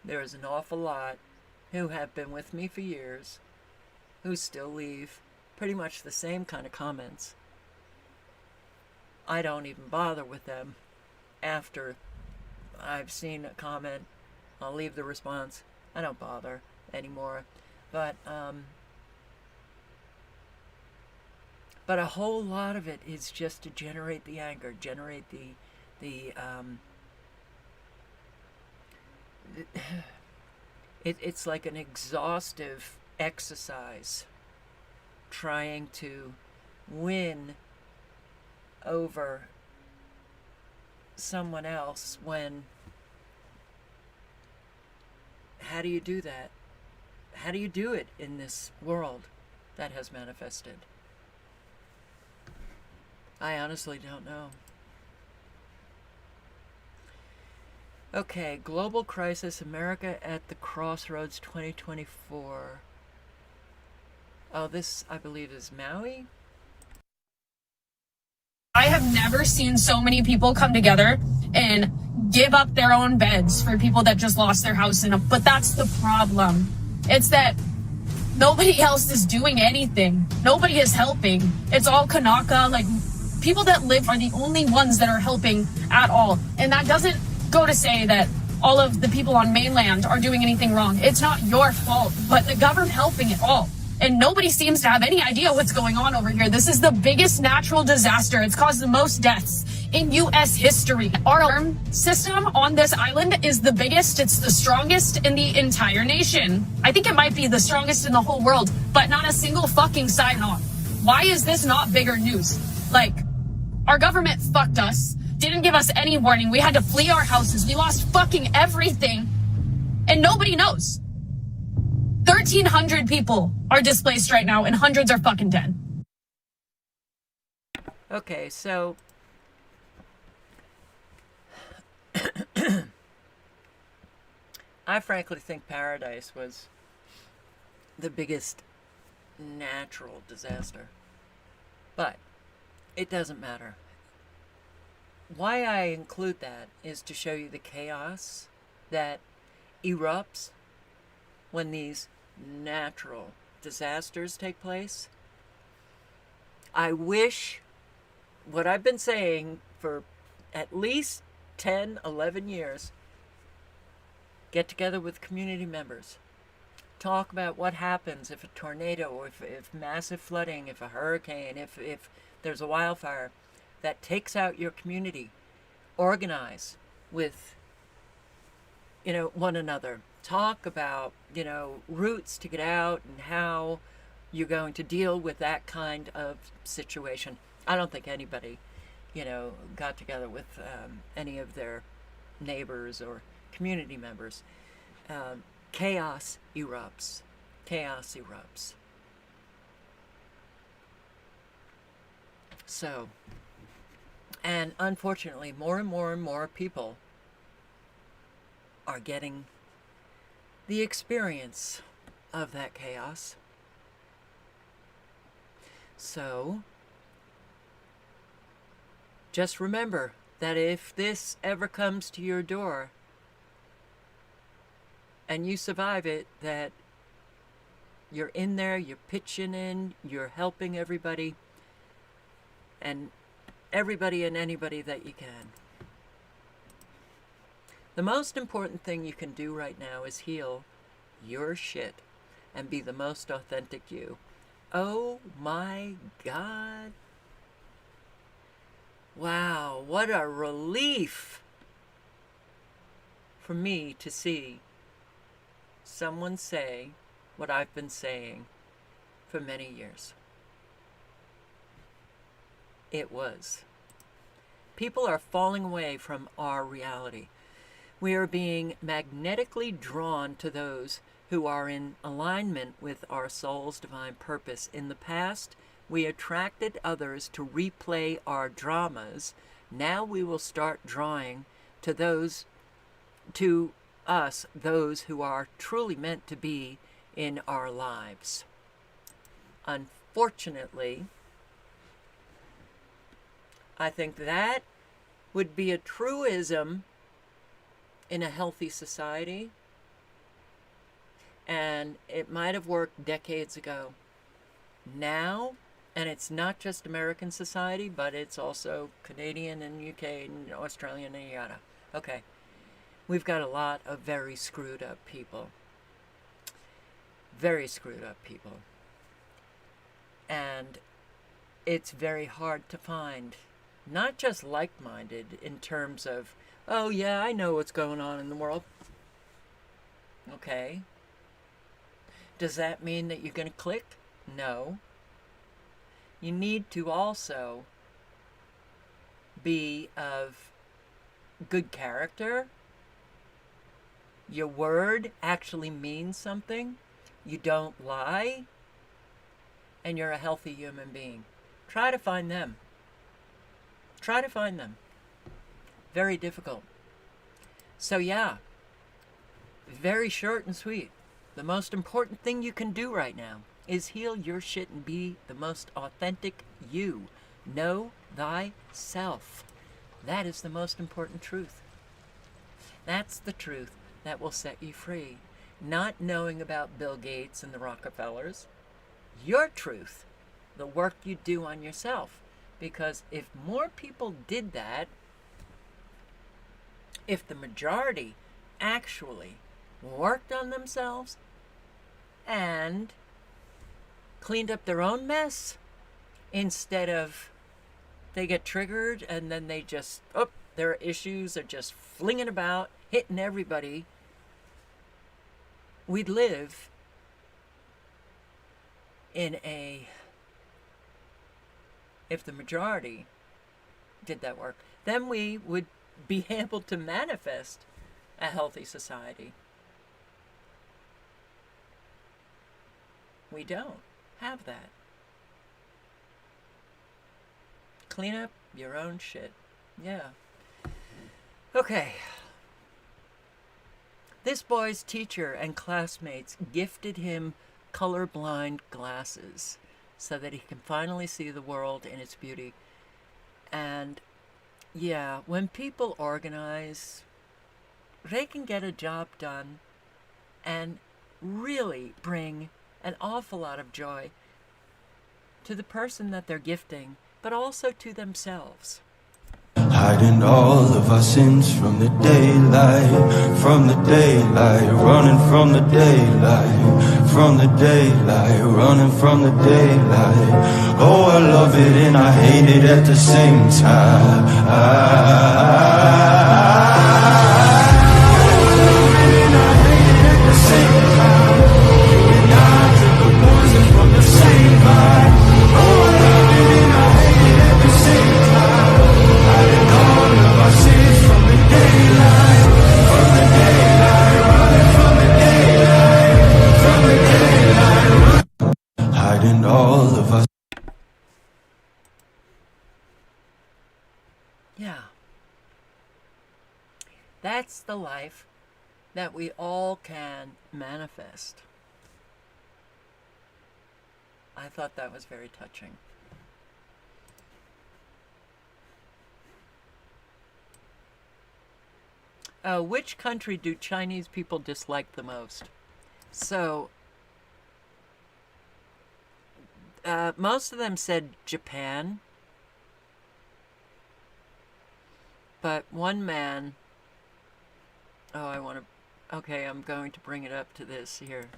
There is an awful lot who have been with me for years, who still leave pretty much the same kind of comments. I don't even bother with them after I've seen a comment. I'll leave the response. I don't bother anymore. But a whole lot of it is just to generate the anger, generate it's like an exhaustive exercise trying to win over someone else when, how do you do that? How do you do it in this world that has manifested? I honestly don't know. Okay, Global Crisis, America at the Crossroads 2024. Oh, this, I believe, is Maui? I have never seen so many people come together and give up their own beds for people that just lost their house in a, but that's the problem. It's that nobody else is doing anything. Nobody is helping. It's all Kanaka, like people that live are the only ones that are helping at all. And that doesn't go to say that all of the people on mainland are doing anything wrong. It's not your fault, but the government helping it all. And nobody seems to have any idea what's going on over here. This is the biggest natural disaster. It's caused the most deaths in U.S. history. Our alarm system on this island is the biggest. It's the strongest in the entire nation. I think it might be the strongest in the whole world, but not a single fucking sign on. Why is this not bigger news? Like, our government fucked us, didn't give us any warning. We had to flee our houses. We lost fucking everything, and nobody knows. 1,300 people are displaced right now, and hundreds are fucking dead. Okay, so I frankly think Paradise was the biggest natural disaster. But it doesn't matter. Why I include that is to show you the chaos that erupts when these natural disasters take place. I wish what I've been saying for at least 10, 11 years, get together with community members, talk about what happens if a tornado, if massive flooding, if a hurricane, if there's a wildfire that takes out your community. Organize with, one another. Talk about, routes to get out and how you're going to deal with that kind of situation. I don't think anybody, got together with any of their neighbors or community members. Chaos erupts. Chaos erupts. So, and unfortunately, more and more and more people are getting the experience of that chaos. So, just remember that if this ever comes to your door and you survive it, that you're in there, you're pitching in, you're helping everybody, and everybody and anybody that you can. The most important thing you can do right now is heal your shit and be the most authentic you. Oh my God. Wow, what a relief for me to see someone say what I've been saying for many years. It was. People are falling away from our reality. We are being magnetically drawn to those who are in alignment with our soul's divine purpose. In the past, we attracted others to replay our dramas. Now we will start drawing to us those who are truly meant to be in our lives. Unfortunately, I think that would be a truism in a healthy society, and it might have worked decades ago. Now, and it's not just American society, but it's also Canadian and UK and Australian and yada. Okay, we've got a lot of very screwed up people. Very screwed up people. And it's very hard to find not just like-minded in terms of, oh yeah, I know what's going on in the world. Okay. Does that mean that you're going to click? No. You need to also be of good character. Your word actually means something. You don't lie. And you're a healthy human being. Try to find them. Try to find them. Very difficult. So yeah, very short and sweet. The most important thing you can do right now is heal your shit and be the most authentic you. Know thyself. That is the most important truth. That's the truth that will set you free. Not knowing about Bill Gates and the Rockefellers. Your truth. The work you do on yourself. Because if more people did that, if the majority actually worked on themselves and cleaned up their own mess, instead of they get triggered and then they just, their issues are just flinging about, hitting everybody, we'd live in a, if the majority did that work, then we would be able to manifest a healthy society. We don't have that. Clean up your own shit. Yeah. Okay. This boy's teacher and classmates gifted him colorblind glasses so that he can finally see the world in its beauty. And yeah, when people organize, they can get a job done and really bring an awful lot of joy to the person that they're gifting, but also to themselves. Hiding all of our sins from the daylight, running from the daylight, running from the daylight. Oh, I love it and I hate it at the same time. Hiding all of us. Yeah. That's the life that we all can manifest. I thought that was very touching. Which country do Chinese people dislike the most? So, most of them said Japan. But one man... Okay, I'm going to bring it up to this here.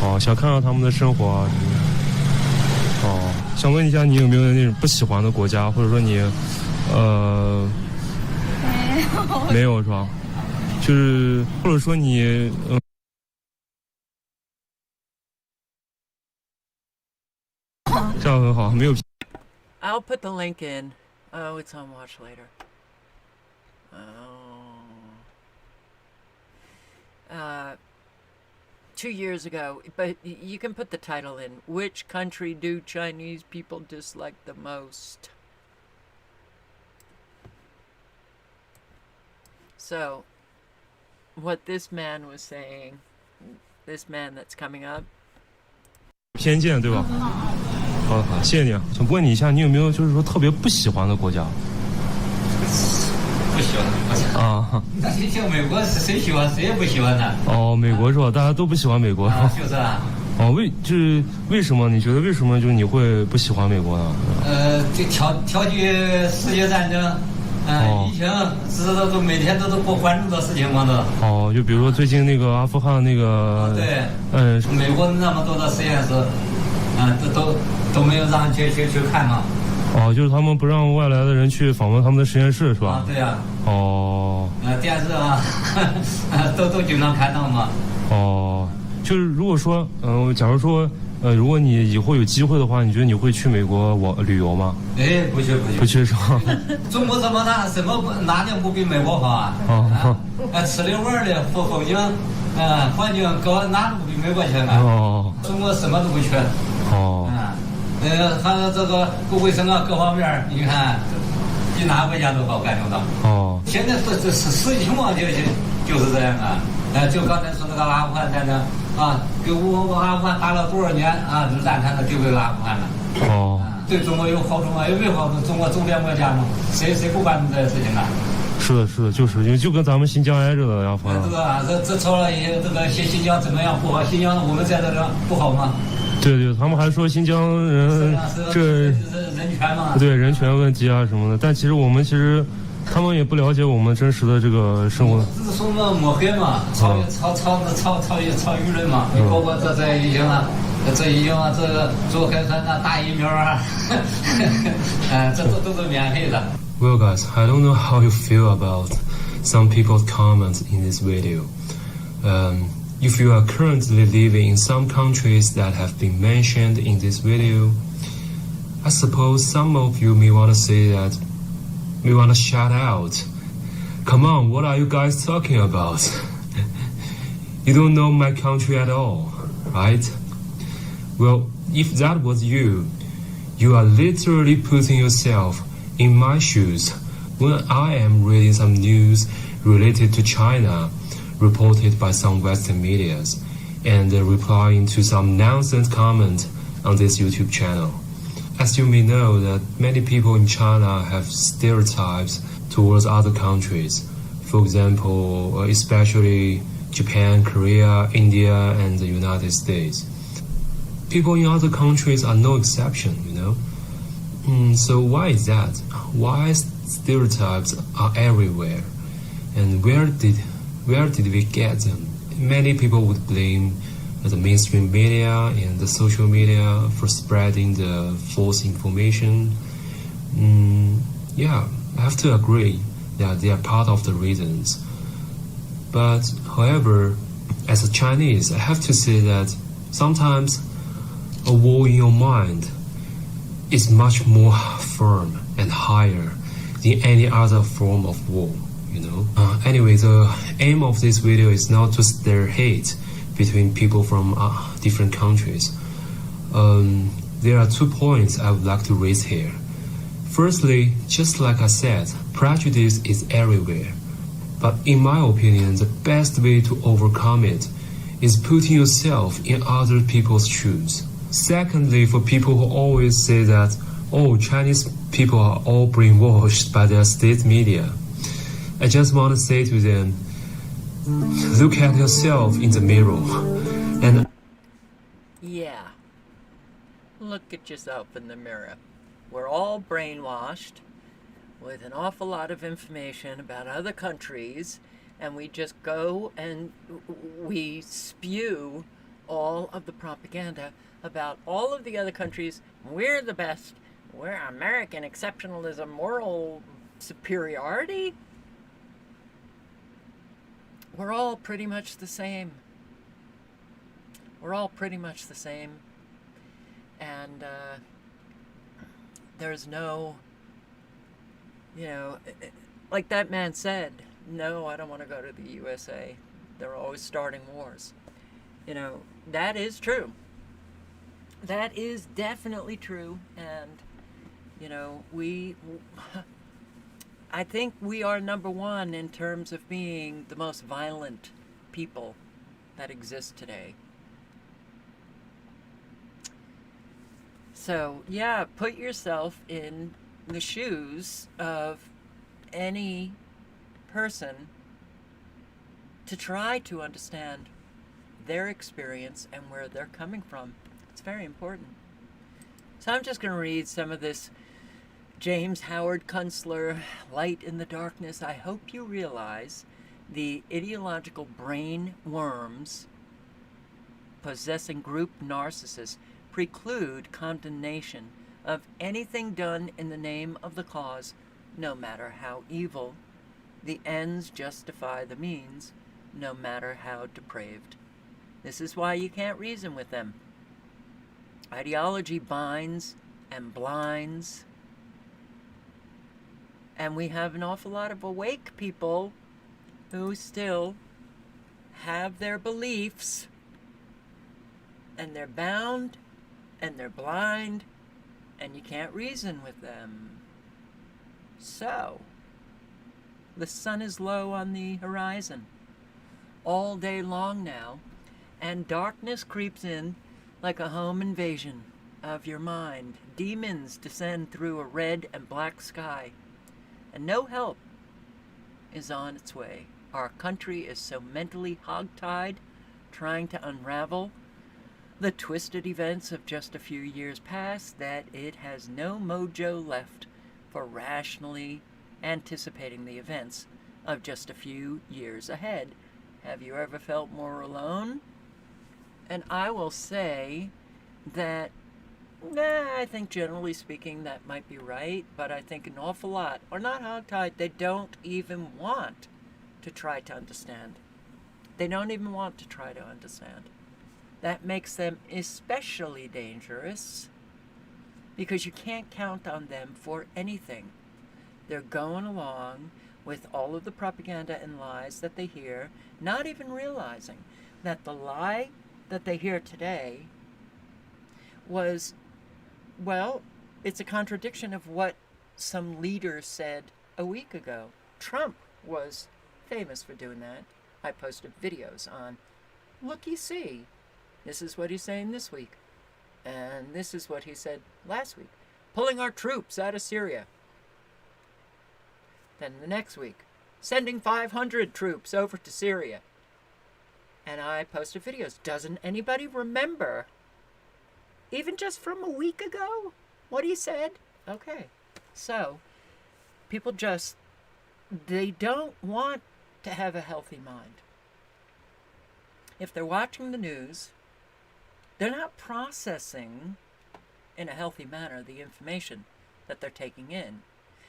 哦，想看看他们的生活啊。哦，想问一下，你有没有那种不喜欢的国家，或者说你，没有是吧？就是或者说你，这样很好，没有。I'll put the link in. Oh, it's on Watch Later. Oh. 2 years ago, but you can put the title in. Which country do Chinese people dislike the most? So, what this man was saying, this man that's coming up. 偏见对吧？好，谢谢你啊。想问你一下，你有没有就是说特别不喜欢的国家？不喜欢的国家啊？那像美国是谁喜欢谁也不喜欢的。哦，美国是吧？大家都不喜欢美国。就是啊。哦，为什么？你觉得为什么就是你会不喜欢美国呢？这挑起世界战争，疫情，都每天都过关注的事情嘛都。哦，就比如说最近那个阿富汗那个。对。美国那么多的实验室，都没有让去看嘛。哦，就是他们不让外来的人去访问他们的实验室，是吧？啊，对呀、哦。电视啊，都经常看到嘛。哦，就是如果说，假如说，如果你以后有机会的话，你觉得你会去美国旅游吗？哎，不去，不去是吧？中国这么大，什么哪点不比美国好啊？吃的玩的风景，环境高，哪都不比美国强啊？哦，中国什么都不缺。哦。还有这个卫生啊，各方面，你看，比哪个国家都好，感受到。哦。现在这实际情况就是这样啊。就刚才说那个阿富汗战争啊，给我阿富汗打了多少年啊？日战他都丢给阿富汗了。哦。对中国有好处吗？有没有好处？中国周边国家嘛，谁不关注这事情啊？是的，是的，就是就跟咱们新疆挨着的阿富汗。这吵了一些，这个新疆怎么样不好？新疆我们在这不好吗？对对，他们还说新疆人这人权嘛，对人权问题啊什么的，但其实他们也不了解我们真实的这个生活。这是说嘛抹黑嘛，炒舆论嘛，包括这已经啊，这个做核酸啊，打疫苗啊，这都是免费的。Well, guys, I don't know how you feel about some people's comments in this video. If you are currently living in some countries that have been mentioned in this video, I suppose some of you may want to say that, may want to shout out, "Come on, what are you guys talking about? You don't know my country at all, right?" Well, if that was you, you are literally putting yourself in my shoes when I am reading some news related to China reported by some Western medias, and replying to some nonsense comment on this YouTube channel. As you may know, that many people in China have stereotypes towards other countries. For example, especially Japan, Korea, India, and the United States. People in other countries are no exception, you know? So why is that? Why stereotypes are everywhere? And where did we get them? Many people would blame the mainstream media and the social media for spreading the false information. Yeah, I have to agree that they are part of the reasons. But, however, as a Chinese, I have to say that sometimes a wall in your mind is much more firm and higher than any other form of wall. You know. Anyway, the aim of this video is not to stir hate between people from different countries. There are 2 points I would like to raise here. Firstly, just like I said, prejudice is everywhere. But in my opinion, the best way to overcome it is putting yourself in other people's shoes. Secondly, for people who always say that, oh, Chinese people are all brainwashed by their state media, I just want to say to them, look at yourself in the mirror and... Yeah. Look at yourself in the mirror. We're all brainwashed with an awful lot of information about other countries, and we just go and we spew all of the propaganda about all of the other countries. We're the best. We're American exceptionalism, moral superiority. We're all pretty much the same. We're all pretty much the same. And there's no, you know, like that man said, no, I don't want to go to the USA. They're always starting wars. You know, that is true. That is definitely true. And, you know, I think we are number one in terms of being the most violent people that exist today. So, yeah, put yourself in the shoes of any person to try to understand their experience and where they're coming from. It's very important. So I'm just going to read some of this James Howard Kunstler, Light in the Darkness. I hope you realize the ideological brain worms possessing group narcissists preclude condemnation of anything done in the name of the cause, no matter how evil. The ends justify the means, no matter how depraved. This is why you can't reason with them. Ideology binds and blinds. And we have an awful lot of awake people who still have their beliefs, and they're bound, and they're blind, and you can't reason with them. So, the sun is low on the horizon all day long now, and darkness creeps in like a home invasion of your mind. Demons descend through a red and black sky, and no help is on its way. Our country is so mentally hogtied, trying to unravel the twisted events of just a few years past, that it has no mojo left for rationally anticipating the events of just a few years ahead. Have you ever felt more alone? And I will say that, I think generally speaking that might be right, but I think an awful lot are not hogtied. They don't even want to try to understand. They don't even want to try to understand. That makes them especially dangerous because you can't count on them for anything. They're going along with all of the propaganda and lies that they hear, not even realizing that the lie that they hear today was, well, it's a contradiction of what some leader said a week ago. Trump was famous for doing that. I posted videos on, looky see, this is what he's saying this week. And this is what he said last week. Pulling our troops out of Syria. Then the next week, sending 500 troops over to Syria. And I posted videos. Doesn't anybody remember, even just from a week ago, what he said? Okay. So, people just, they don't want to have a healthy mind. If they're watching the news, they're not processing in a healthy manner the information that they're taking in.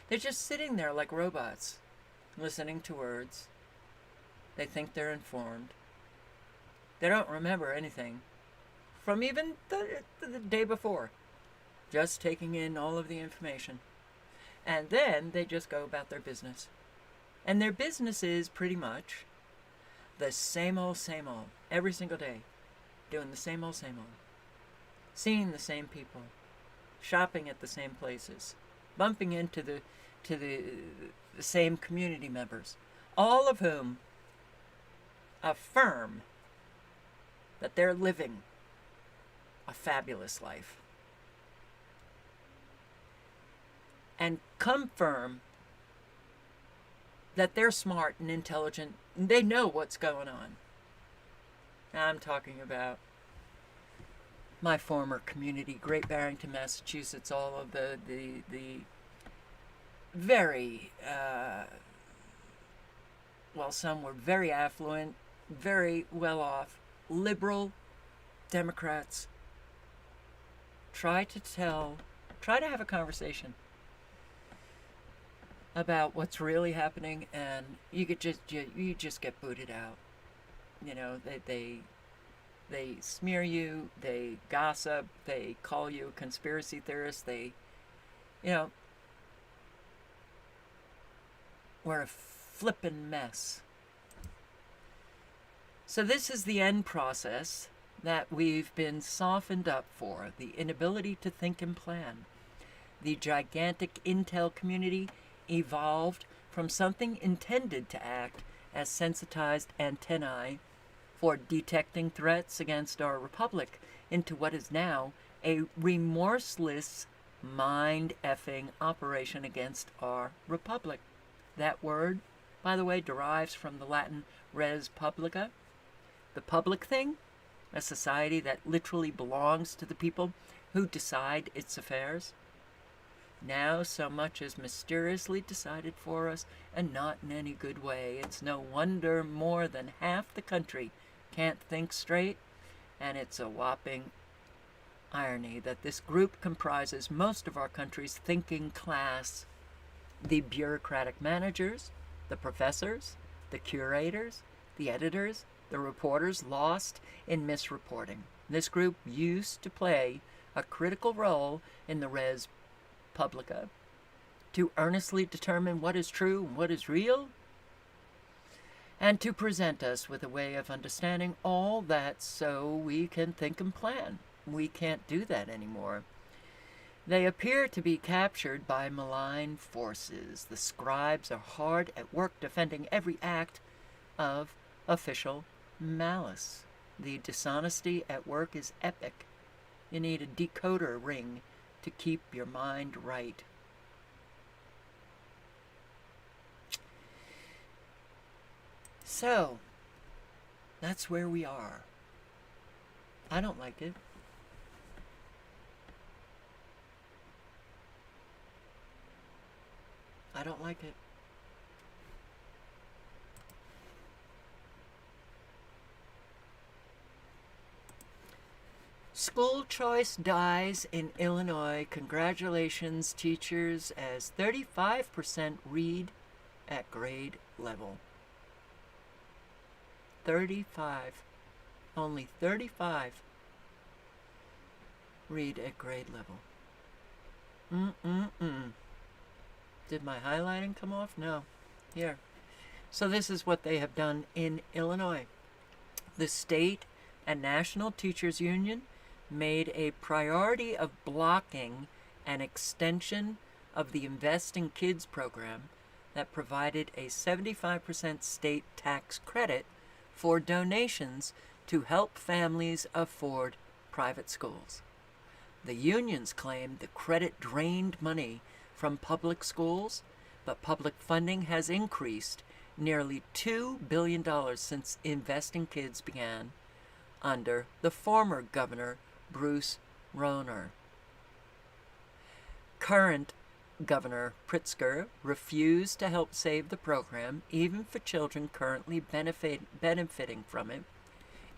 They're just sitting there like robots, listening to words. They think they're informed. They don't remember anything from even the day before. Just taking in all of the information. And then they just go about their business. And their business is pretty much the same old, every single day. Doing the same old, seeing the same people, shopping at the same places, bumping into the same community members, all of whom affirm that they're living a fabulous life, and confirm that they're smart and intelligent and they know what's going on. I'm talking about my former community, Great Barrington, Massachusetts, all of the very, well, some were very affluent, very well off, liberal Democrats. Try to have a conversation about what's really happening, and you just get booted out. You know, they smear you, they gossip, they call you a conspiracy theorist, we're a flippin' mess. So this is the end process that we've been softened up for, the inability to think and plan. The gigantic intel community evolved from something intended to act as sensitized antennae for detecting threats against our republic into what is now a remorseless mind-effing operation against our republic. That word, by the way, derives from the Latin res publica, the public thing, a society that literally belongs to the people who decide its affairs. Now so much is mysteriously decided for us, and not in any good way. It's no wonder more than half the country can't think straight, and it's a whopping irony that this group comprises most of our country's thinking class, the bureaucratic managers, the professors, the curators, the editors, the reporters lost in misreporting. This group used to play a critical role in the res publica to earnestly determine what is true and what is real, and to present us with a way of understanding all that so we can think and plan. We can't do that anymore. They appear to be captured by malign forces. The scribes are hard at work defending every act of official malice. The dishonesty at work is epic. You need a decoder ring to keep your mind right. So, that's where we are. I don't like it. I don't like it. School choice dies in Illinois. Congratulations, teachers, as 35% read at grade level. 35. Only 35 read at grade level. Did my highlighting come off? No. Here. So this is what they have done in Illinois. The state and national teachers union made a priority of blocking an extension of the Invest in Kids program that provided a 75% state tax credit for donations to help families afford private schools. The unions claimed the credit drained money from public schools, but public funding has increased nearly $2 billion since Invest in Kids began under the former Governor Bruce Rauner. Current Governor Pritzker refused to help save the program, even for children currently benefiting from it.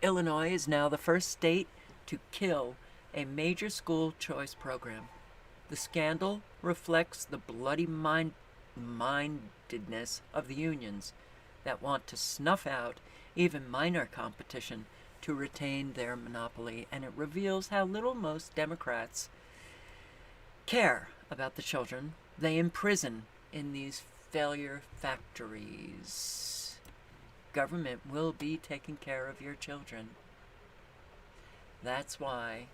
Illinois is now the first state to kill a major school choice program. The scandal reflects the bloody mindedness of the unions that want to snuff out even minor competition to retain their monopoly, and it reveals how little most Democrats care about the children they imprison in these failure factories. Government will be taking care of your children. That's why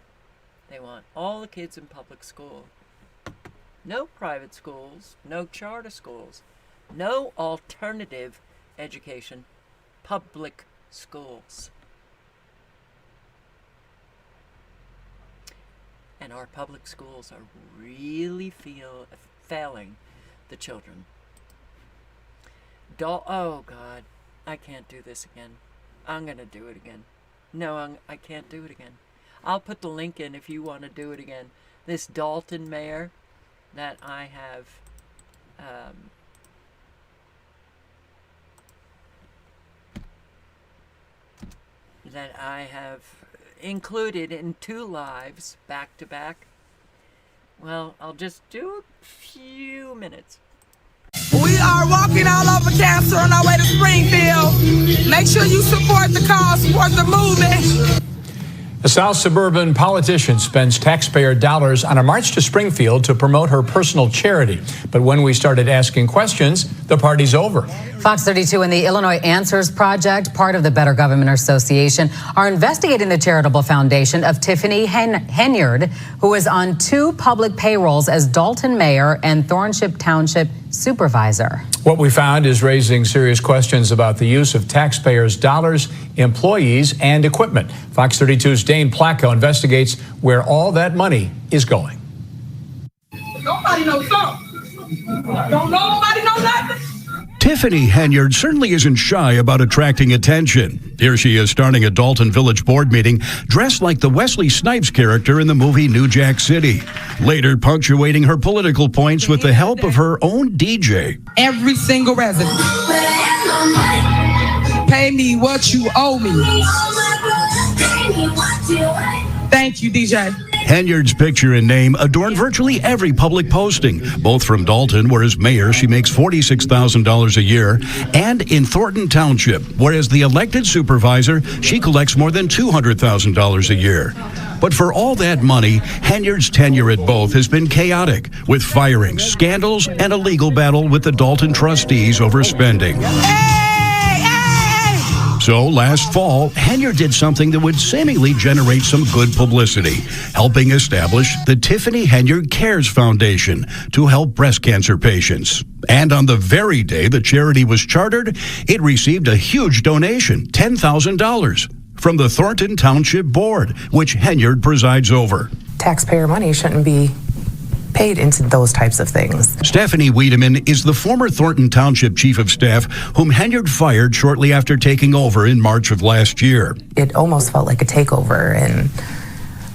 they want all the kids in public school. No private schools, no charter schools, no alternative education, public schools. And our public schools are really failing the children. Oh God, I can't do this again. I'm gonna do it again. No, I can't do it again. I'll put the link in if you want to do it again. This Dalton mayor that I have included in 2 lives back to back. Well, I'll just do a few minutes. We are walking all over cancer on our way to Springfield. Make sure you support the cause, support the movement. A South suburban politician spends taxpayer dollars on a march to Springfield to promote her personal charity. But when we started asking questions, the party's over. Fox 32 and the Illinois Answers Project, part of the Better Government Association, are investigating the charitable foundation of Tiffany Henyard, who is on 2 public payrolls as Dalton mayor and Thornship Township supervisor. What we found is raising serious questions about the use of taxpayers' dollars, employees, and equipment. Fox 32's Dane Placco investigates where all that money is going. Nobody knows something. Don't nobody know nothing. Tiffany Henyard certainly isn't shy about attracting attention. Here she is starting a Dalton Village board meeting dressed like the Wesley Snipes character in the movie New Jack City, later punctuating her political points with the help of her own DJ. Every single resident. Pay me what you owe me. Thank you, DJ. Henyard's picture and name adorn virtually every public posting, both from Dalton, where as mayor she makes $46,000 a year, and in Thornton Township, where as the elected supervisor she collects more than $200,000 a year. But for all that money, Henyard's tenure at both has been chaotic, with firings, scandals, and a legal battle with the Dalton trustees over spending. So last fall, Henyard did something that would seemingly generate some good publicity, helping establish the Tiffany Henyard Cares Foundation to help breast cancer patients. And on the very day the charity was chartered, it received a huge donation, $10,000, from the Thornton Township Board, which Henyard presides over. Taxpayer money shouldn't be paid into those types of things. Stephanie Wiedemann is the former Thornton Township Chief of Staff, whom Henyard fired shortly after taking over in March of last year. It almost felt like a takeover, and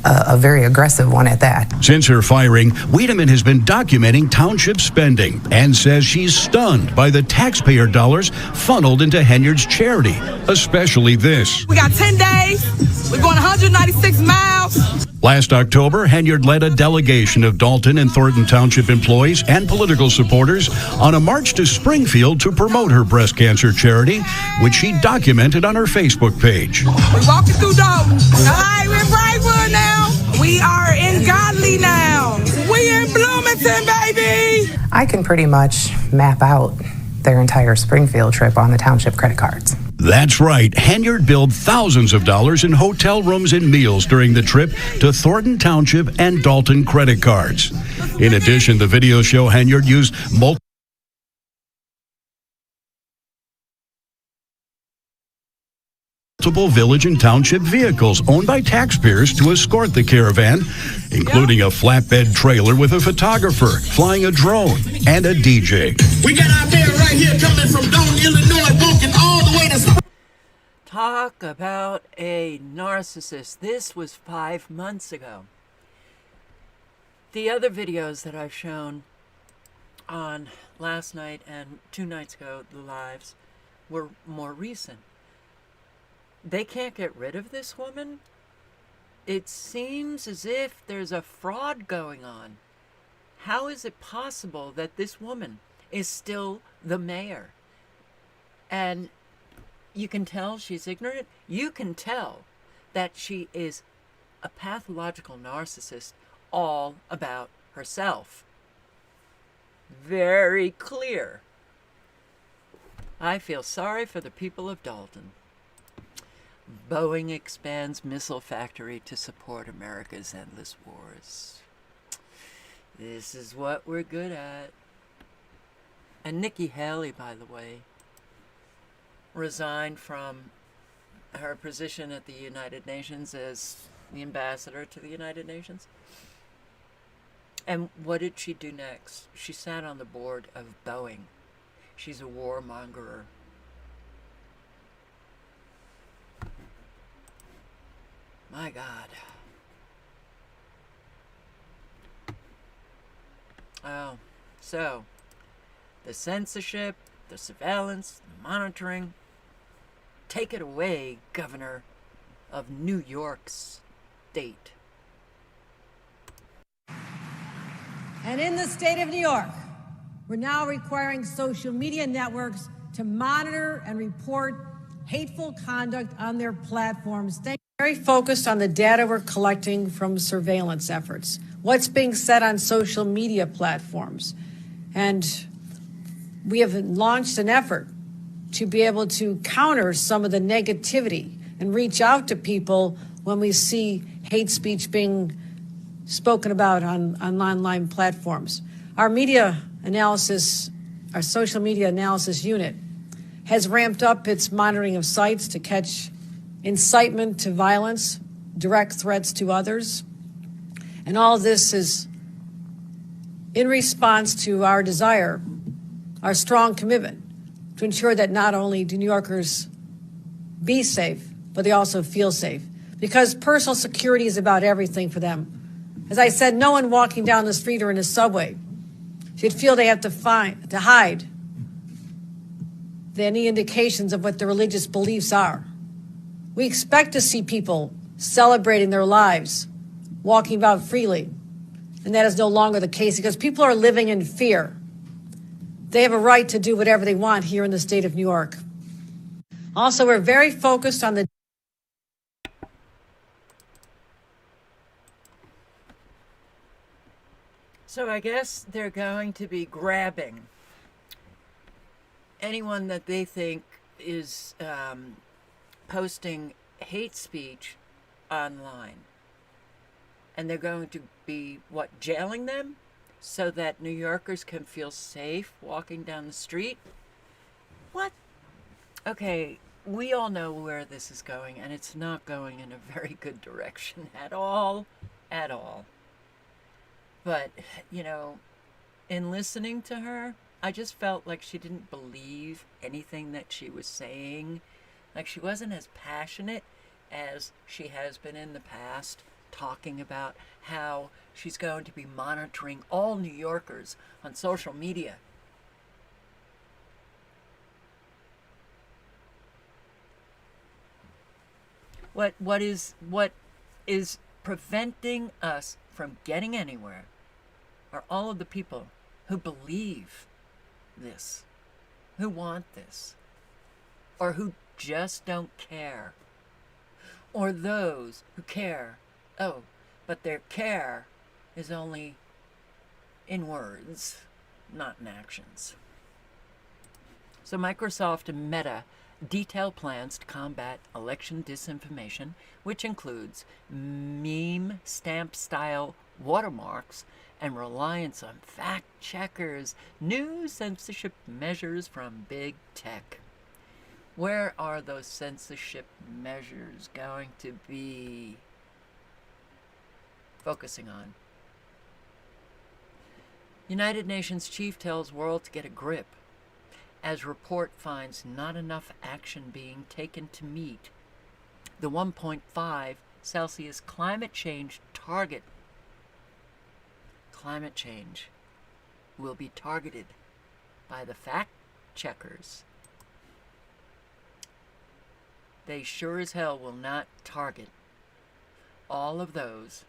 a very aggressive one at that. Since her firing, Wiedemann has been documenting township spending and says she's stunned by the taxpayer dollars funneled into Henyard's charity, especially this. We got 10 days. We're going 196 miles. Last October, Henyard led a delegation of Dalton and Thornton Township employees and political supporters on a march to Springfield to promote her breast cancer charity, which she documented on her Facebook page. We're walking through Dalton. All right, we're in Brightwood now. We are in Godly now. We in Bloomington, baby. I can pretty much map out their entire Springfield trip on the township credit cards. That's right. Henyard billed thousands of dollars in hotel rooms and meals during the trip to Thornton Township and Dalton credit cards. In addition, the videos show Henyard used multiple village and township vehicles owned by taxpayers to escort the caravan, including a flatbed trailer with a photographer, flying a drone, and a DJ. We got our man right here coming from Dalton, Illinois, walking all the way to... Talk about a narcissist. This was 5 months ago. The other videos that I've shown on last night and 2 nights ago, the lives, were more recent. They can't get rid of this woman. It seems as if there's a fraud going on. How is it possible that this woman is still the mayor? And you can tell she's ignorant. You can tell that she is a pathological narcissist all about herself. Very clear. I feel sorry for the people of Dalton. Boeing expands missile factory to support America's endless wars. This is what we're good at. And Nikki Haley, by the way, resigned from her position at the United Nations as the ambassador to the United Nations. And what did she do next? She sat on the board of Boeing. She's a warmonger. My God. Oh, so the censorship, the surveillance, the monitoring. Take it away, Governor of New York State. And in the state of New York, we're now requiring social media networks to monitor and report hateful conduct on their platforms. Very focused on the data we're collecting from surveillance efforts, what's being said on social media platforms. And we have launched an effort to be able to counter some of the negativity and reach out to people when we see hate speech being spoken about on online platforms. Our media analysis, our social media analysis unit has ramped up its monitoring of sites to catch incitement to violence, direct threats to others. And all this is in response to our desire, our strong commitment to ensure that not only do New Yorkers be safe, but they also feel safe. Because personal security is about everything for them. As I said, no one walking down the street or in a subway should feel they have to hide any indications of what their religious beliefs are. We expect to see people celebrating their lives walking about freely. And that is no longer the case because people are living in fear. They have a right to do whatever they want here in the state of New York. Also, we're very focused on the So I guess they're going to be grabbing anyone that they think is posting hate speech online. And they're going to be, jailing them so that New Yorkers can feel safe walking down the street? What? Okay, we all know where this is going, and it's not going in a very good direction at all. At all. But, in listening to her, I just felt like she didn't believe anything that she was saying. Like she wasn't as passionate as she has been in the past, talking about how she's going to be monitoring all New Yorkers on social media. What is preventing us from getting anywhere are all of the people who believe this, who want this, or who just don't care, or those who care, but their care is only in words, not in actions. So Microsoft and Meta detail plans to combat election disinformation, which includes meme stamp style watermarks and reliance on fact checkers, new censorship measures from big tech. Where are those censorship measures going to be focusing on? United Nations chief tells world to get a grip as report finds not enough action being taken to meet the 1.5 Celsius climate change target. Climate change will be targeted by the fact checkers. They sure as hell will not target all of those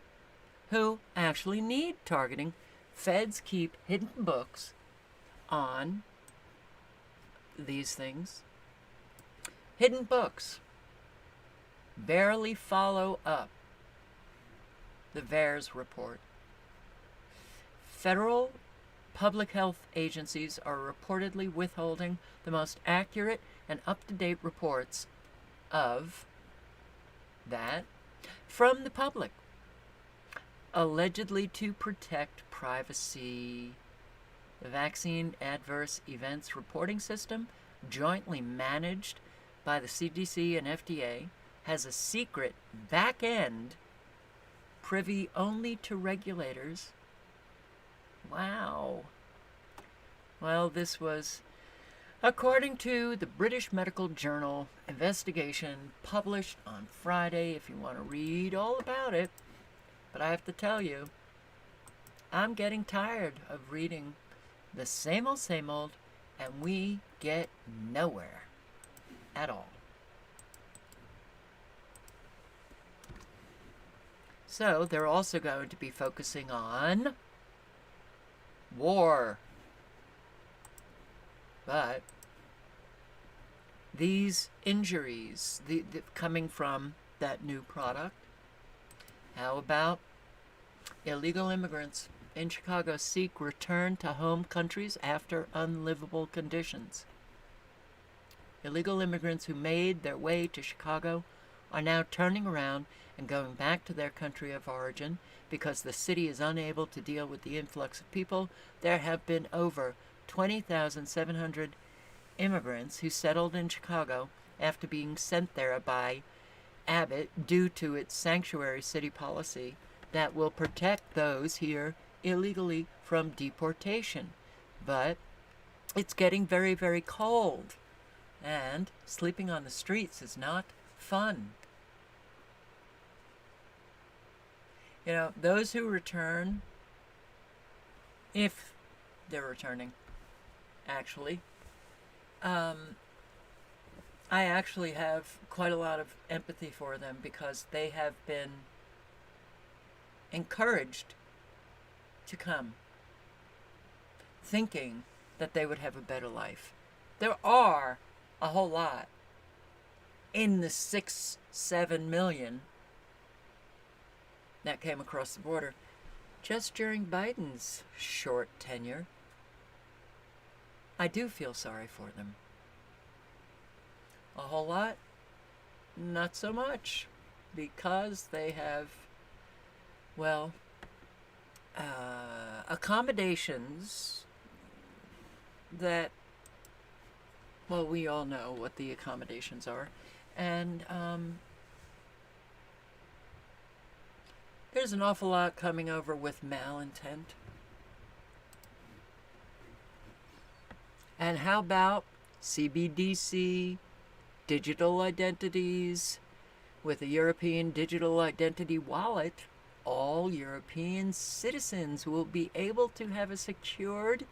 who actually need targeting. Feds keep hidden books on these things. Hidden books barely follow up the VAERS report. Federal public health agencies are reportedly withholding the most accurate and up-to-date reports of that from the public, allegedly to protect privacy. The Vaccine Adverse Events Reporting System, jointly managed by the CDC and FDA, has a secret back end privy only to regulators. Wow. Well, this was, according to the British Medical Journal investigation published on Friday, if you want to read all about it. But I have to tell you, I'm getting tired of reading the same old, and we get nowhere at all. So they're also going to be focusing on war. But these injuries the coming from that new product, how about illegal immigrants in Chicago seek return to home countries after unlivable conditions? Illegal immigrants who made their way to Chicago are now turning around and going back to their country of origin because the city is unable to deal with the influx of people. There have been over 20,700 immigrants who settled in Chicago after being sent there by Abbott due to its sanctuary city policy that will protect those here illegally from deportation. But it's getting very, very cold, and sleeping on the streets is not fun. You know, those who return, if they're returning, actually, I actually have quite a lot of empathy for them because they have been encouraged to come, thinking that they would have a better life. There are a whole lot in the 6-7 million that came across the border just during Biden's short tenure. I do feel sorry for them. A whole lot? Not so much, because they have, well, accommodations that, well, we all know what the accommodations are. And there's an awful lot coming over with malintent. And how about CBDC, digital identities, with a European digital identity wallet? All European citizens will be able to have a secured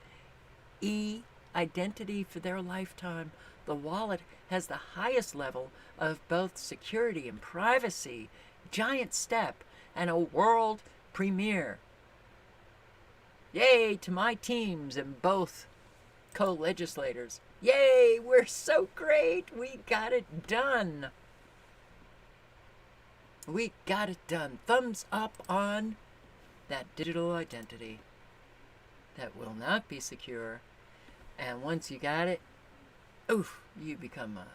e-identity for their lifetime. The wallet has the highest level of both security and privacy. Giant step and a world premiere. Yay to my teams and both co-legislators. Yay, we're so great. We got it done. We got it done. Thumbs up on that digital identity that will not be secure. And once you got it, oof, you become a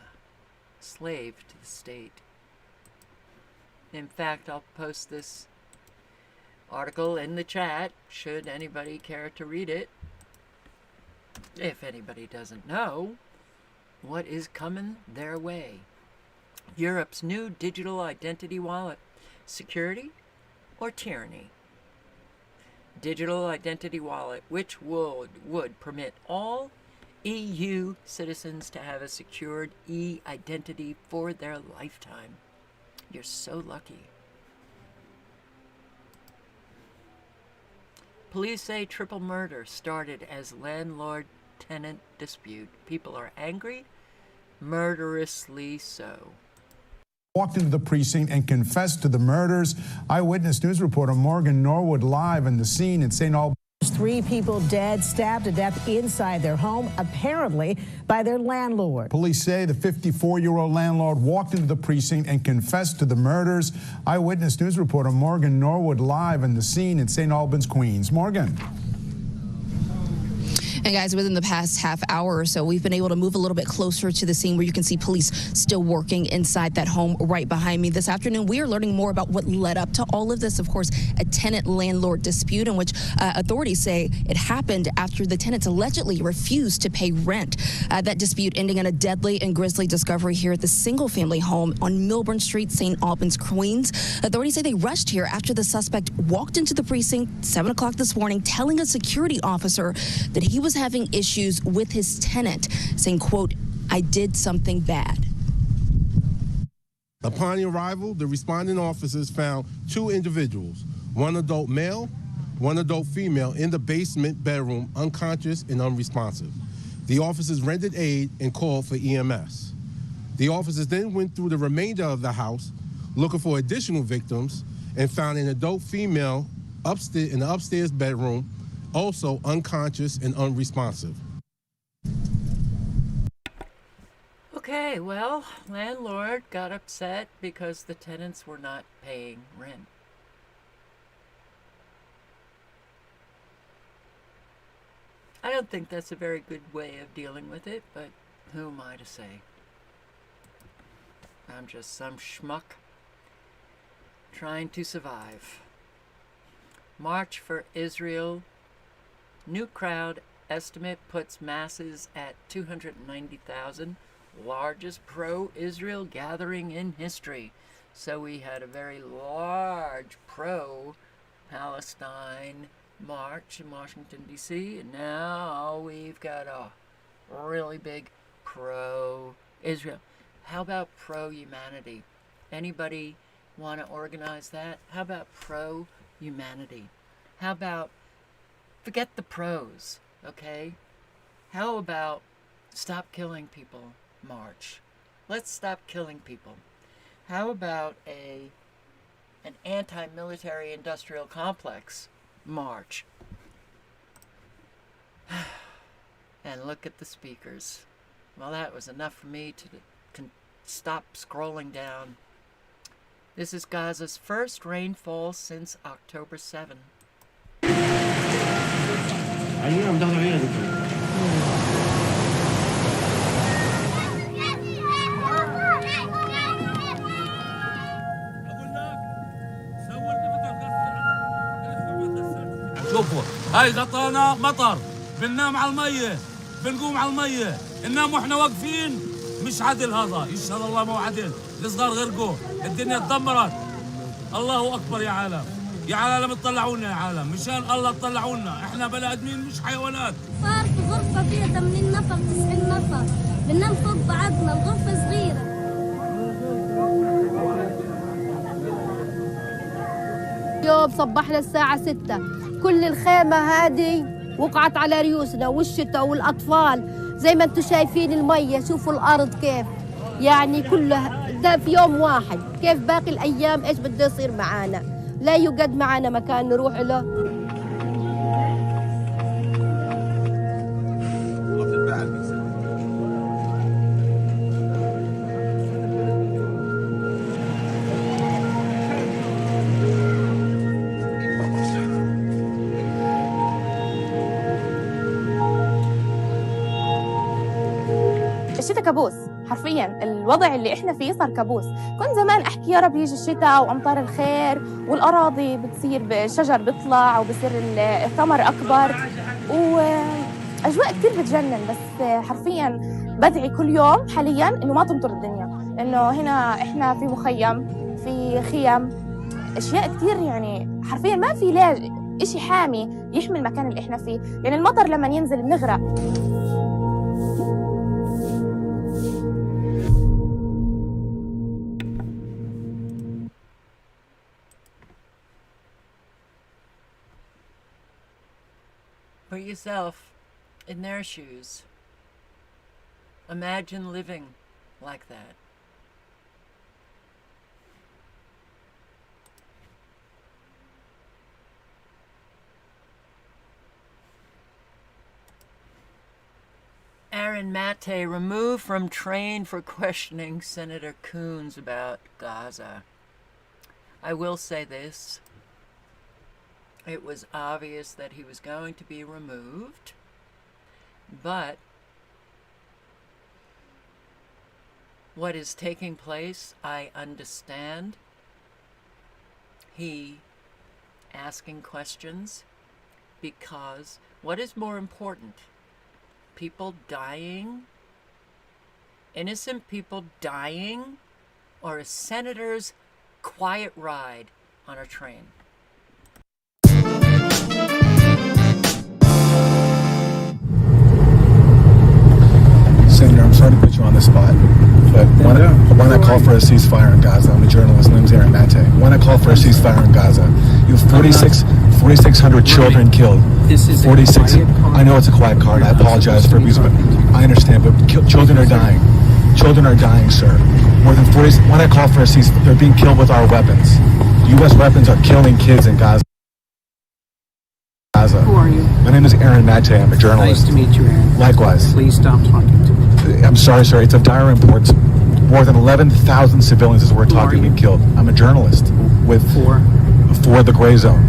slave to the state. In fact, I'll post this article in the chat, should anybody care to read it. If anybody doesn't know what is coming their way. Europe's new digital identity wallet. Security or tyranny? Digital identity wallet, which would permit all EU citizens to have a secured e-identity for their lifetime. You're so lucky. Police say triple murder started as landlord-tenant dispute. People are angry, murderously so. Walked into the precinct and confessed to the murders. Eyewitness News reporter Morgan Norwood live on the scene in St. Albans. 3 people dead, stabbed to death inside their home, apparently by their landlord. Police say the 54-year-old landlord walked into the precinct and confessed to the murders. Eyewitness News reporter Morgan Norwood live on the scene in St. Albans, Queens. Morgan. And guys, within the past half hour or so, we've been able to move a little bit closer to the scene where you can see police still working inside that home right behind me. This afternoon, we are learning more about what led up to all of this. Of course, a tenant-landlord dispute in which authorities say it happened after the tenants allegedly refused to pay rent. That dispute ending in a deadly and grisly discovery here at the single-family home on Milburn Street, St. Albans, Queens. Authorities say they rushed here after the suspect walked into the precinct 7 o'clock this morning, telling a security officer that he was having issues with his tenant, saying, quote, "I did something bad." Upon arrival, the responding officers found 2 individuals, one adult male, one adult female, in the basement bedroom, unconscious and unresponsive. The officers rendered aid and called for EMS. The officers then went through the remainder of the house looking for additional victims and found an adult female upstairs in the upstairs bedroom, also unconscious and unresponsive. Okay, well, landlord got upset because the tenants were not paying rent. I don't think that's a very good way of dealing with it, but who am I to say? I'm just some schmuck trying to survive. March for Israel. New crowd estimate puts masses at 290,000. Largest pro-Israel gathering in history. So we had a very large pro-Palestine march in Washington, D.C. And now we've got a really big pro-Israel. How about pro-humanity? Anybody want to organize that? How about pro-humanity? How about forget the pros, okay? How about stop killing people march? Let's stop killing people. How about a an anti-military industrial complex march. And look at the speakers. Well, that was enough for me to stop scrolling down. This is Gaza's first rainfall since October 7. شوفوا هاي غطانا مطر، بننام على المية، بنقوم على المية، ننام واحنا واقفين. مش عدل هذا، يشهد الله مو عدل. الصغار غرقوا، الدنيا تدمرت. الله اكبر يا عالم، يا عالم اطلعونا، يا عالم مشان الله اطلعونا، احنا بني ادمين مش حيوانات. صار في غرفة فيها 80 نفر 90 نفر، بننام فوق بعضنا، الغرفة صغيرة. اليوم صبحنا الساعة 6، كل الخيمة هذه وقعت على ريوسنا والشتاء والأطفال. زي ما انتم شايفين المية، شوفوا الأرض كيف، يعني كلها ده في يوم واحد. كيف باقي الأيام إيش بده يصير معانا؟ لا يوجد معانا مكان نروح له. الشتاء كابوس حرفيا، الوضع اللي احنا فيه صار كابوس. كنت زمان احكي يا رب يجي الشتاء وامطار الخير والأراضي بتصير بالشجر بيطلع وبصير الثمر اكبر واجواء كثير بتجنن، بس حرفيا بدعي كل يوم حاليا انه ما تمطر الدنيا، انه هنا احنا في مخيم، في خيم، اشياء كثير يعني حرفيا ما في لا شيء حامي يحمي المكان اللي احنا فيه. يعني المطر لما ينزل بنغرق. Put yourself in their shoes. Imagine living like that. Aaron Mate removed from train for questioning Senator Coons about Gaza. I will say this. It was obvious that he was going to be removed, but what is taking place, I understand. He asking questions, because what is more important? People dying, innocent people dying, or a senator's quiet ride on a train? Senator, I'm sorry to put you on the spot, but when I call for a ceasefire in Gaza, I'm a journalist, name's Aaron Mate. When I call for a ceasefire in Gaza, you have 4,600 children killed. 46. I know it's a quiet card. I apologize for abuse, but I understand. But children are dying. Children are dying, sir. More than 40. When I call for a ceasefire, they're being killed with our weapons. U.S. weapons are killing kids in Gaza. Who are you? My name is Aaron Mate. I'm a journalist. Nice to meet you, Aaron. Likewise. Please stop talking to me. I'm sorry, sir. It's of dire importance. More than 11,000 civilians, as we're talking, being killed. I'm a journalist with for the Gray Zone.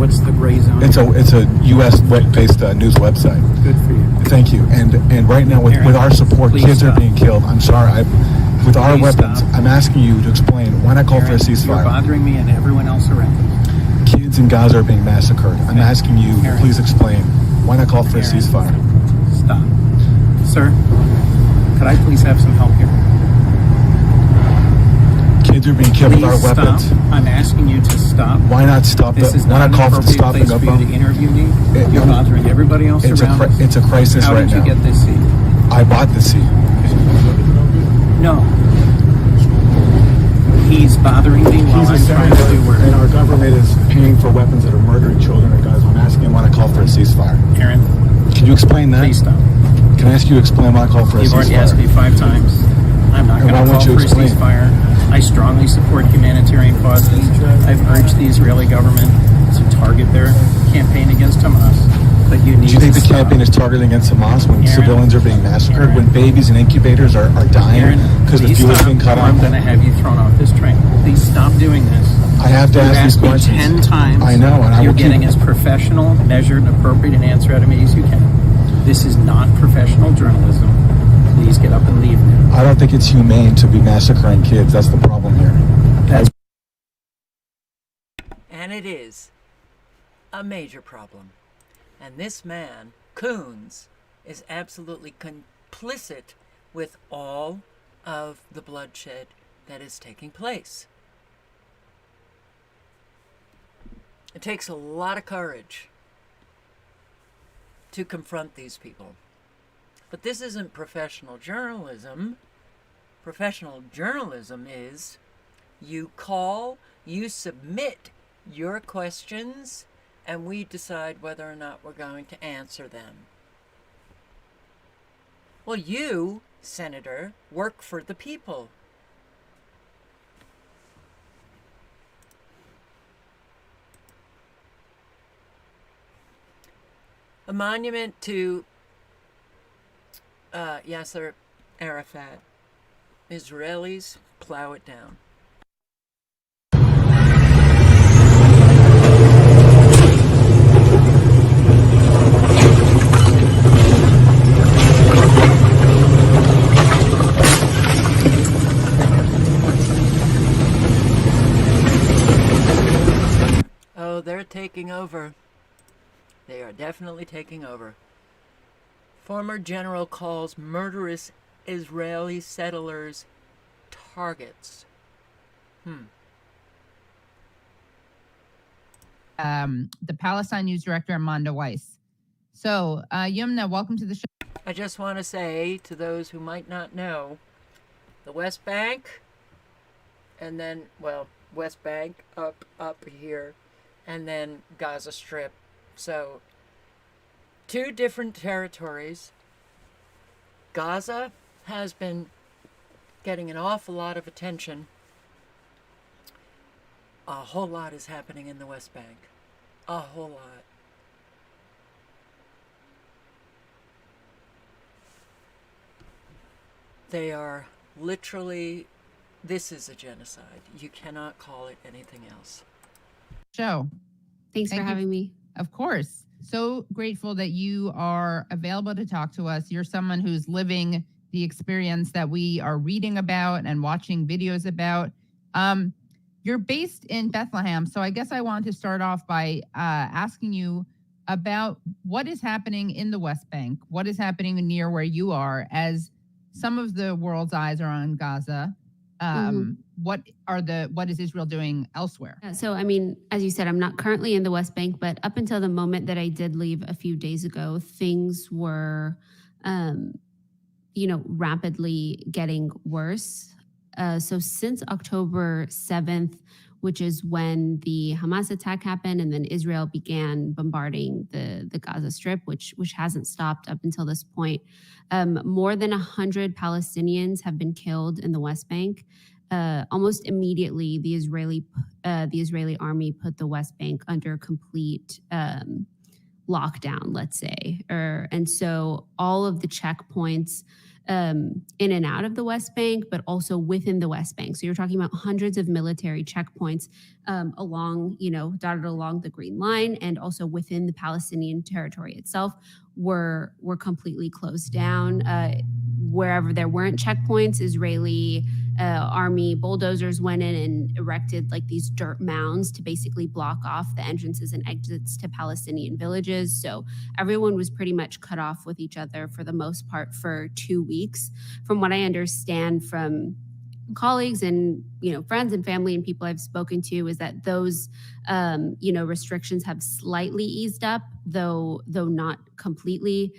What's the Gray Zone? It's a U.S.-based news website. Good for you. Thank you. And right now, with our support, kids are being killed. I'm sorry. With our weapons, I'm asking you to explain when I call for a ceasefire. You're bothering me and everyone else around you. Kids in Gaza are being massacred. I'm asking you, please explain when I call for a ceasefire. Stop. Sir, could I please have some help here? Kids are being killed with our weapons. I'm asking you to stop. Why not stop? This is not an appropriate place for you to interview me. You're bothering everybody else around. It's a crisis right now. How did you get this seat? I bought the seat. No. He's bothering me while I'm trying to do work. And our government is paying for weapons that are murdering children and guys. I'm asking when I call for a ceasefire. Aaron. Can you explain that? Please stop. Can I ask you to explain when I call for a ceasefire? You've already asked me 5 times. I'm not going to call for a ceasefire. I I strongly support humanitarian causes. I've urged the Israeli government to target their campaign against Hamas. But you need Do you think to the campaign is targeting against Hamas when civilians are being massacred, when babies and incubators are dying because the fuel is being cut off? I'm going to have you thrown off this train. Please stop doing this. I have to ask these questions. 10 times. I know, and you're getting as professional, measured, and appropriate an answer out of me as you can. This is not professional journalism. Please get up and leave now. I don't think it's humane to be massacring kids. That's the problem here. And it is a major problem. And this man, Coons, is absolutely complicit with all of the bloodshed that is taking place. It takes a lot of courage to confront these people. But this isn't professional journalism. Professional journalism is you call, you submit your questions, and we decide whether or not we're going to answer them. Well, you, Senator, work for the people. A monument to Yasser Arafat. Israelis plow it down. Oh, they're taking over. They are definitely taking over. Former general calls murderous Israeli settlers targets. The Palestine News Director, Amanda Weiss. So, Yumna, welcome to the show. I just want to say to those who might not know, the West Bank, and then, well, West Bank up here, and then Gaza Strip. So, 2 different territories. Gaza has been getting an awful lot of attention. A whole lot is happening in the West Bank. A whole lot. They are literally, this is a genocide. You cannot call it anything else. Show. Thanks for having me. Of course. So grateful that you are available to talk to us. You're someone who's living the experience that we are reading about and watching videos about. You're based in Bethlehem, so I guess I want to start off by asking you about what is happening in the West Bank, what is happening near where you are, as some of the world's eyes are on Gaza. What is Israel doing elsewhere? So, I mean, as you said, I'm not currently in the West Bank, but up until the moment that I did leave a few days ago, things were, rapidly getting worse. So since October 7th, which is when the Hamas attack happened, and then Israel began bombarding the Gaza Strip, which hasn't stopped up until this point, more than 100 Palestinians have been killed in the West Bank. Almost immediately, the Israeli army put the West Bank under complete lockdown, let's say, and so all of the checkpoints in and out of the West Bank, but also within the West Bank. So you're talking about hundreds of military checkpoints along, dotted along the Green Line, and also within the Palestinian territory itself were completely closed down. Wherever there weren't checkpoints, Israeli army bulldozers went in and erected like these dirt mounds to basically block off the entrances and exits to Palestinian villages. So everyone was pretty much cut off with each other for the most part for 2 weeks. From what I understand from colleagues and friends and family and people I've spoken to, is that those restrictions have slightly eased up, though not completely.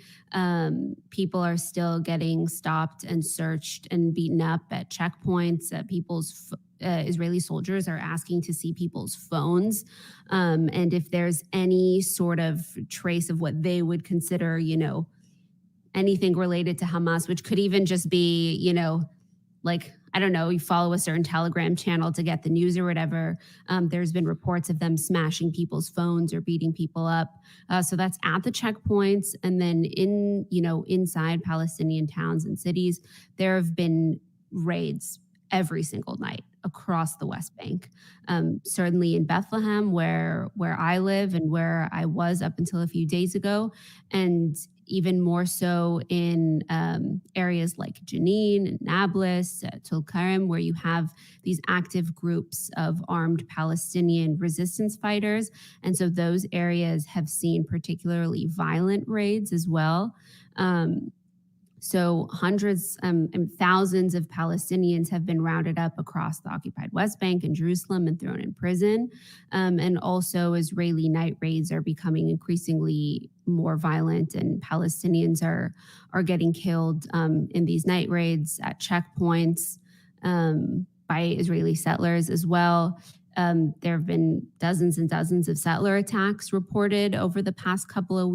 People are still getting stopped and searched and beaten up at checkpoints. People's Israeli soldiers are asking to see people's phones, and if there's any sort of trace of what they would consider anything related to Hamas, which could even just be I don't know, you follow a certain Telegram channel to get the news or whatever. There's been reports of them smashing people's phones or beating people up. So that's at the checkpoints. And then inside Palestinian towns and cities, there have been raids every single night across the West Bank. Certainly in Bethlehem, where I live and where I was up until a few days ago, and even more so in areas like Jenin and Nablus, Tulkarem, where you have these active groups of armed Palestinian resistance fighters. And so those areas have seen particularly violent raids as well. So hundreds and thousands of Palestinians have been rounded up across the occupied West Bank and Jerusalem and thrown in prison. And also Israeli night raids are becoming increasingly more violent, and Palestinians are getting killed in these night raids at checkpoints by Israeli settlers as well. There have been dozens and dozens of settler attacks reported over the past couple of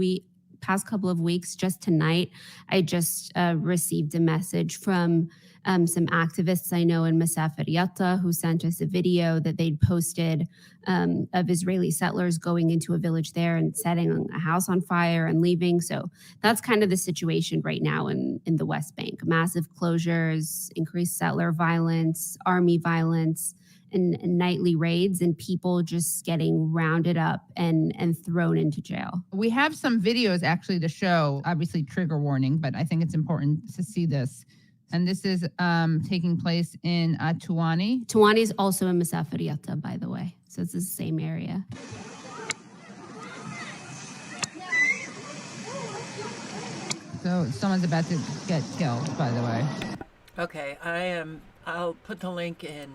weeks. Just tonight, I just received a message from some activists I know in Masafer Yatta who sent us a video that they'd posted of Israeli settlers going into a village there and setting a house on fire and leaving. So that's kind of the situation right now in the West Bank. Massive closures, increased settler violence, army violence, and nightly raids, and people just getting rounded up and thrown into jail. We have some videos actually to show, obviously trigger warning, but I think it's important to see this. And this is taking place in Tuwani. Tuwani is also in Masafer Yatta, by the way. So it's the same area. So someone's about to get killed, by the way. Okay, I'll put the link in.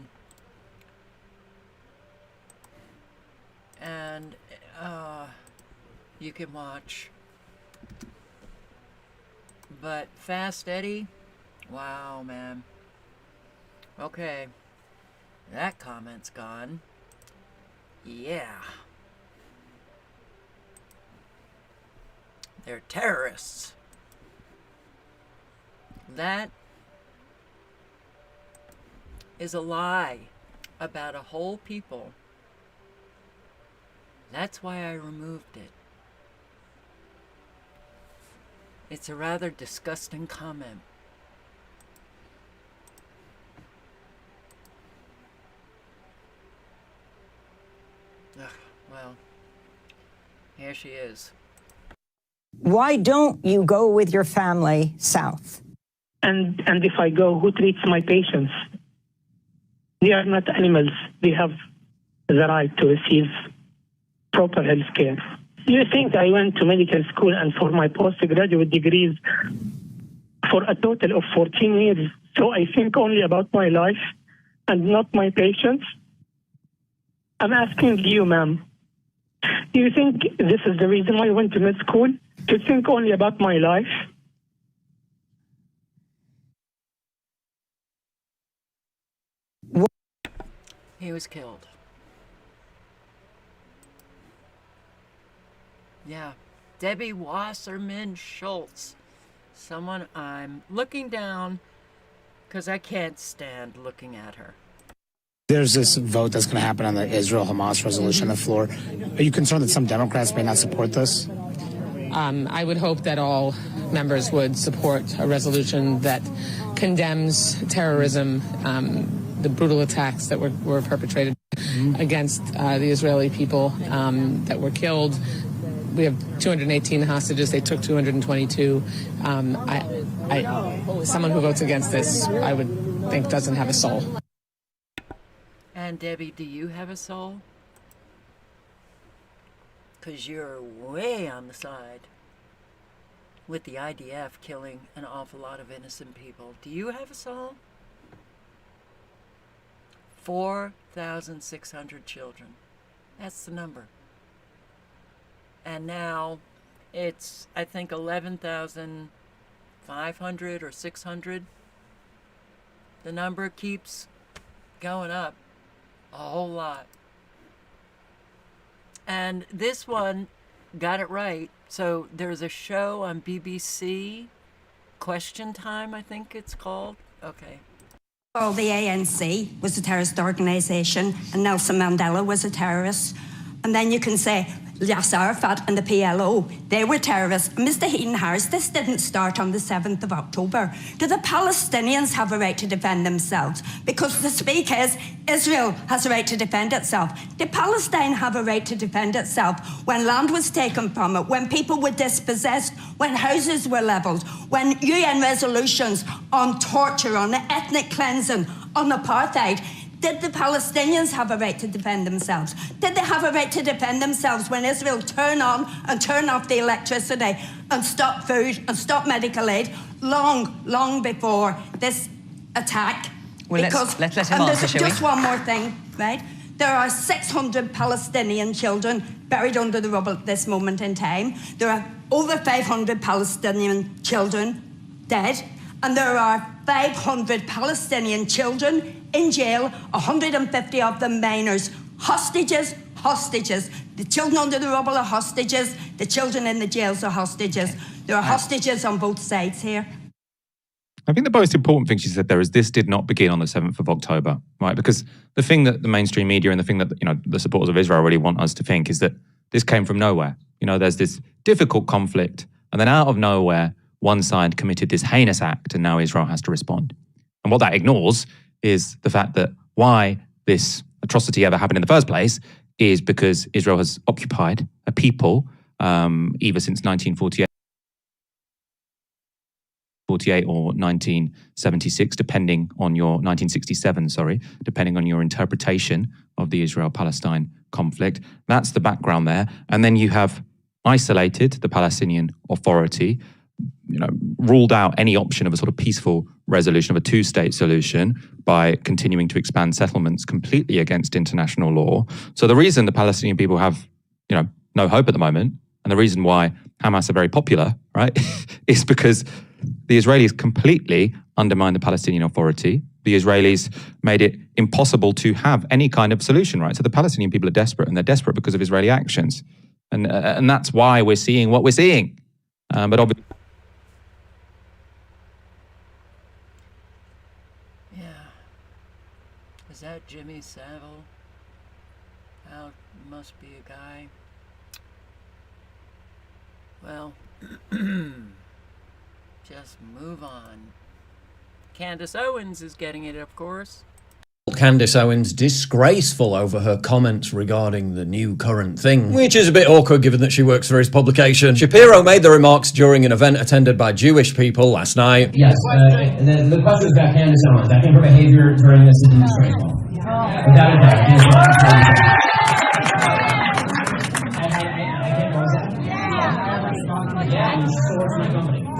And you can watch. But Fast Eddie, wow, man. Okay, that comment's gone. Yeah. They're terrorists. That is a lie about a whole people. That's why I removed it. It's a rather disgusting comment. Ugh, well, here she is. Why don't you go with your family south? And if I go, who treats my patients? They are not animals. They have the right to receive proper health care. You think I went to medical school and for my postgraduate degrees for a total of 14 years, so I think only about my life and not my patients? I'm asking you, ma'am, do you think this is the reason why I went to med school? To think only about my life? He was killed. Yeah, Debbie Wasserman Schultz. Someone I'm looking down because I can't stand looking at her. There's this vote that's going to happen on the Israel-Hamas resolution on the floor. Are you concerned that some Democrats may not support this? I would hope that all members would support a resolution that condemns terrorism, the brutal attacks that were perpetrated against the Israeli people that were killed. We have 218 hostages. They took 222. Someone who votes against this, I would think, doesn't have a soul. And Debbie, do you have a soul? Because you're way on the side with the IDF killing an awful lot of innocent people. Do you have a soul? 4,600 children. That's the number. And now it's, I think, 11,500 or 600. The number keeps going up a whole lot. And this one got it right. So there's a show on BBC, Question Time, I think it's called. Okay. Well, the ANC was a terrorist organisation and Nelson Mandela was a terrorist. And then you can say Yasser Arafat and the PLO, they were terrorists. Mr. Heaton-Harris, this didn't start on the 7th of October. Do the Palestinians have a right to defend themselves? Because the speak is, Israel has a right to defend itself. Did Palestine have a right to defend itself when land was taken from it, when people were dispossessed, when houses were levelled, when UN resolutions on torture, on ethnic cleansing, on apartheid? Did the Palestinians have a right to defend themselves? Did they have a right to defend themselves when Israel turn on and turn off the electricity and stop food and stop medical aid long before this attack? Well, because, let's let him and answer, there's shall we? just one more thing, right? There are 600 Palestinian children buried under the rubble at this moment in time. There are over 500 Palestinian children dead, and there are 500 Palestinian children in jail, 150 of them minors. Hostages. The children under the rubble are hostages. The children in the jails are hostages. There are hostages on both sides here. I think the most important thing she said there is this did not begin on the 7th of October, right? Because the thing that the mainstream media and the thing that, you know, the supporters of Israel really want us to think is that this came from nowhere. You know, there's this difficult conflict, and then out of nowhere, one side committed this heinous act, and now Israel has to respond. And what that ignores is the fact that why this atrocity ever happened in the first place is because Israel has occupied a people either since 1948 or 1976, depending on your 1967, depending on your interpretation of the Israel-Palestine conflict. That's the background there. And then you have isolated the Palestinian Authority, you know, ruled out any option of a sort of peaceful resolution of a two-state solution by continuing to expand settlements completely against international law. So the reason the Palestinian people have, you know, no hope at the moment, and the reason why Hamas are very popular, right, is because the Israelis completely undermined the Palestinian Authority. The Israelis made it impossible to have any kind of solution, right? So the Palestinian people are desperate, and they're desperate because of Israeli actions. And that's why we're seeing what we're seeing. But obviously, is that Jimmy Savile? That must be a guy. Well, just move on. Candace Owens is getting it, of course. Candace Owens disgraceful over her comments regarding the new current thing, which is a bit awkward given that she works for his publication. Shapiro made the remarks during an event attended by Jewish people last night. Yes, the question is about Candace Owens. I think her behavior during this is disgraceful. Without a doubt.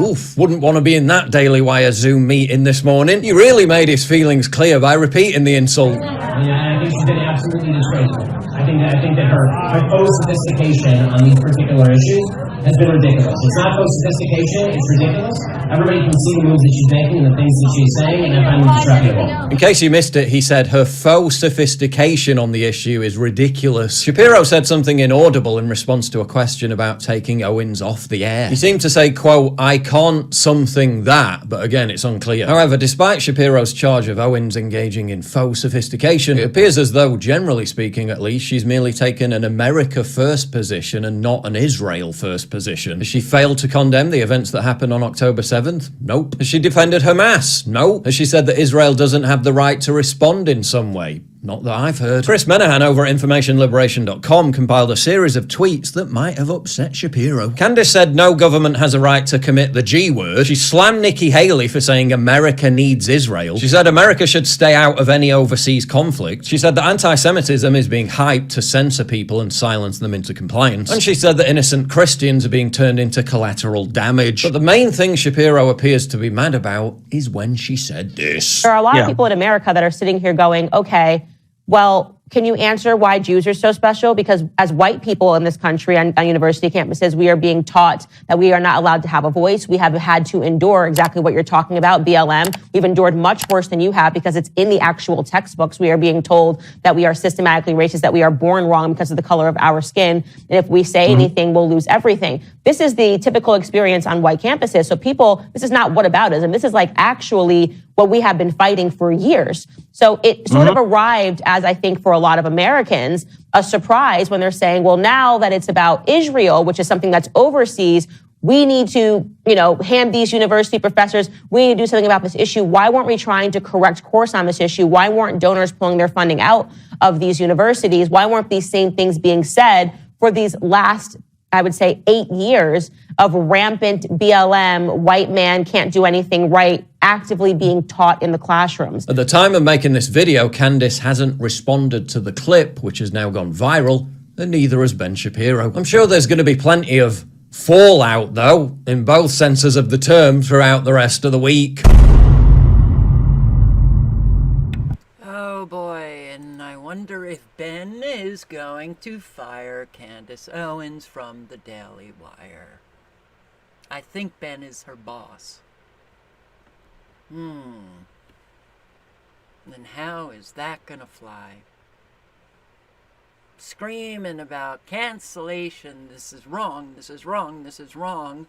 Oof, wouldn't want to be in that Daily Wire Zoom meeting this morning. He really made his feelings clear by repeating the insult. I think she's been absolutely disgraceful. I think that her post-sophistication on these particular issues has been ridiculous. It's not post-sophistication, it's ridiculous. Everybody can see the moves that she's making and the things that she's saying, and I find them disreputable. In case you missed it, he said her faux sophistication on the issue is ridiculous. Shapiro said something inaudible in response to a question about taking Owens off the air. He seemed to say, quote, "I can't something that," but again, it's unclear. However, despite Shapiro's charge of Owens engaging in faux sophistication, it appears as though, generally speaking at least, she's merely taken an America first position and not an Israel first position. Has she failed to condemn the events that happened on October 7th? Nope. Has she defended Hamas? No. Has she said that Israel doesn't have the right to respond in some way? Not that I've heard. Chris Menahan over at InformationLiberation.com compiled a series of tweets that might have upset Shapiro. Candace said no government has a right to commit the G word. She slammed Nikki Haley for saying America needs Israel. She said America should stay out of any overseas conflict. She said that anti-Semitism is being hyped to censor people and silence them into compliance. And she said that innocent Christians are being turned into collateral damage. But the main thing Shapiro appears to be mad about is when she said this. There are a lot of people in America that are sitting here going, okay, well, can you answer why Jews are so special? Because as white people in this country on university campuses, we are being taught that we are not allowed to have a voice. We have had to endure exactly what you're talking about, BLM. We've endured much worse than you have because it's in the actual textbooks. We are being told that we are systematically racist, that we are born wrong because of the color of our skin. And if we say anything, we'll lose everything. This is the typical experience on white campuses. So people, this is not whataboutism. This is like actually what we have been fighting for years. So it sort of arrived as, I think, for a lot of Americans, a surprise when they're saying, well, now that it's about Israel, which is something that's overseas, we need to, hand these university professors, we need to do something about this issue. Why weren't we trying to correct course on this issue? Why weren't donors pulling their funding out of these universities? Why weren't these same things being said for these last, I would say, 8 years of rampant BLM, white man can't do anything right, actively being taught in the classrooms? At the time of making this video, Candace hasn't responded to the clip, which has now gone viral, and neither has Ben Shapiro. I'm sure there's going to be plenty of fallout, though, in both senses of the term throughout the rest of the week. Oh boy, and I wonder if Ben is going to fire Candace Owens from the Daily Wire. I think Ben is her boss. Then how is that gonna fly? Screaming about cancellation, this is wrong, this is wrong, this is wrong.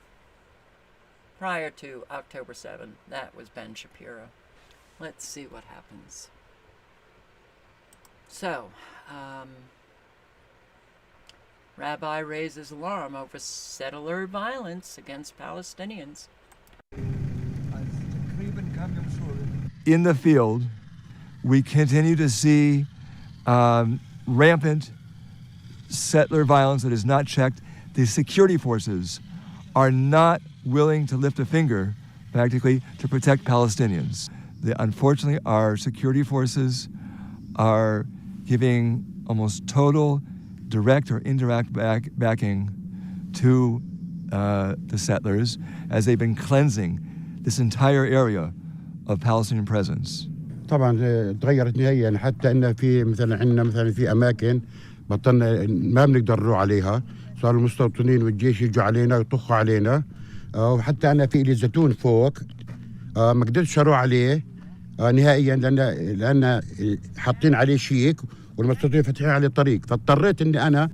Prior to October 7th, that was Ben Shapiro. Let's see what happens. So, Rabbi raises alarm over settler violence against Palestinians. In the field, we continue to see rampant settler violence that is not checked. The security forces are not willing to lift a finger, practically, to protect Palestinians. Unfortunately, our security forces are giving almost total direct or indirect backing to the settlers as they've been cleansing this entire area of Palestinian presence. طبعا تغيرت نهائيا حتى ان في مثلا عندنا مثلا في اماكن بطلنا ما بنقدر نروح عليها، صار المستوطنين والجيش يجوا علينا ويطخوا علينا، وحتى انا في لي زيتون فوق ما قدرتش اروح عليه نهائيا لان حاطين عليه شيك والمستوطنين فاتحين عليه طريق، فاضطريت اني انا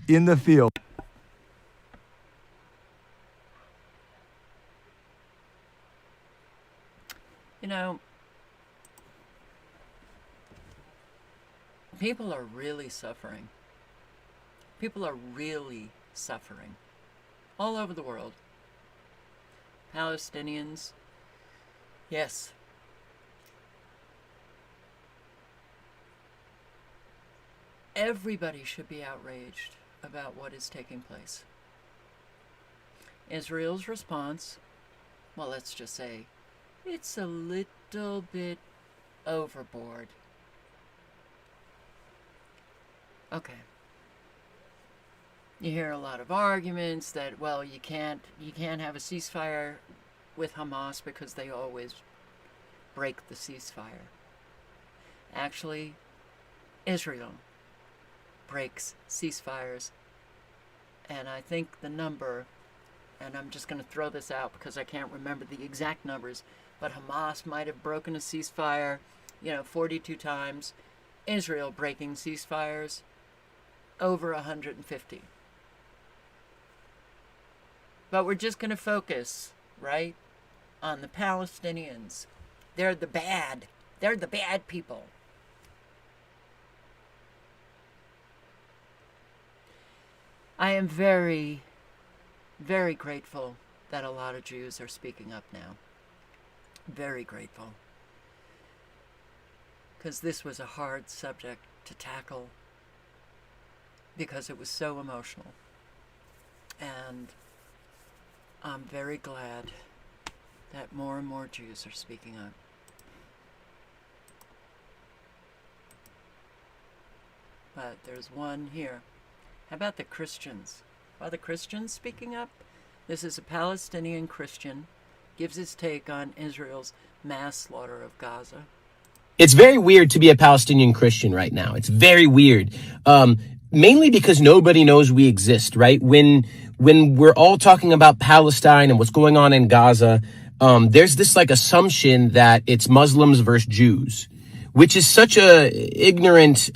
in the field. People are really suffering. People are really suffering. All over the world. Palestinians, yes. Everybody should be outraged about what is taking place. Israel's response, well, let's just say, it's a little bit overboard. Okay. You hear a lot of arguments that, well, you can't have a ceasefire with Hamas because they always break the ceasefire. Actually, Israel breaks ceasefires, and I think the number, and I'm just going to throw this out because I can't remember the exact numbers, but Hamas might have broken a ceasefire, 42 times. Israel breaking ceasefires, over 150. But we're just going to focus, right, on the Palestinians. They're the bad people. I am very, very grateful that a lot of Jews are speaking up now. Very grateful. Because this was a hard subject to tackle because it was so emotional. And I'm very glad that more and more Jews are speaking up. But there's one here. How about the Christians? Are the Christians speaking up? This is a Palestinian Christian, gives his take on Israel's mass slaughter of Gaza. It's very weird to be a Palestinian Christian right now. It's very weird. Mainly because nobody knows we exist, right? When we're all talking about Palestine and what's going on in Gaza, there's this assumption that it's Muslims versus Jews, which is such a ignorant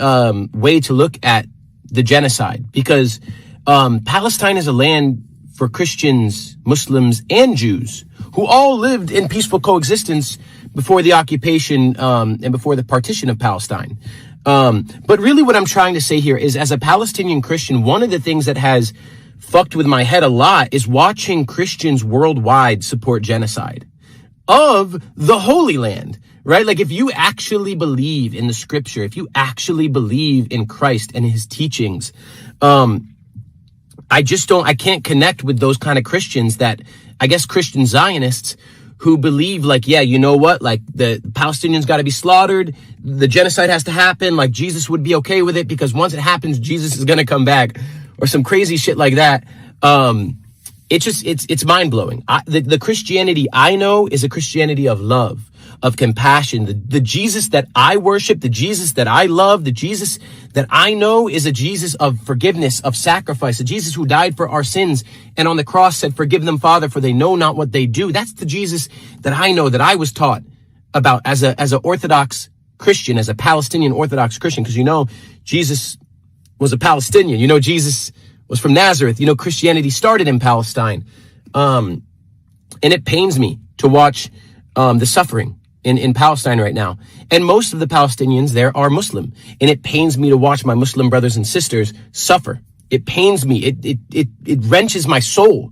way to look at the genocide, because Palestine is a land for Christians, Muslims, and Jews who all lived in peaceful coexistence before the occupation and before the partition of Palestine. But really what I'm trying to say here is, as a Palestinian Christian, one of the things that has fucked with my head a lot is watching Christians worldwide support genocide of the Holy Land, right? Like, if you actually believe in the scripture, if you actually believe in Christ and his teachings, I can't connect with those kind of Christians that, I guess, Christian Zionists who believe, like, yeah, you know what, like, the Palestinians got to be slaughtered, the genocide has to happen, like, Jesus would be okay with it because once it happens, Jesus is going to come back, or some crazy shit like that. It's mind-blowing. The Christianity I know is a Christianity of love, of compassion. The Jesus that I worship, the Jesus that I love, the Jesus that I know is a Jesus of forgiveness, of sacrifice, a Jesus who died for our sins and on the cross said, "Forgive them, Father, for they know not what they do." That's the Jesus that I know, that I was taught about as a Orthodox Christian, as a Palestinian Orthodox Christian, because, you know, Jesus was a Palestinian. You know, Jesus was from Nazareth. You know, Christianity started in Palestine. And it pains me to watch the suffering in Palestine right now. And most of the Palestinians there are Muslim. And it pains me to watch my Muslim brothers and sisters suffer. It pains me. It wrenches my soul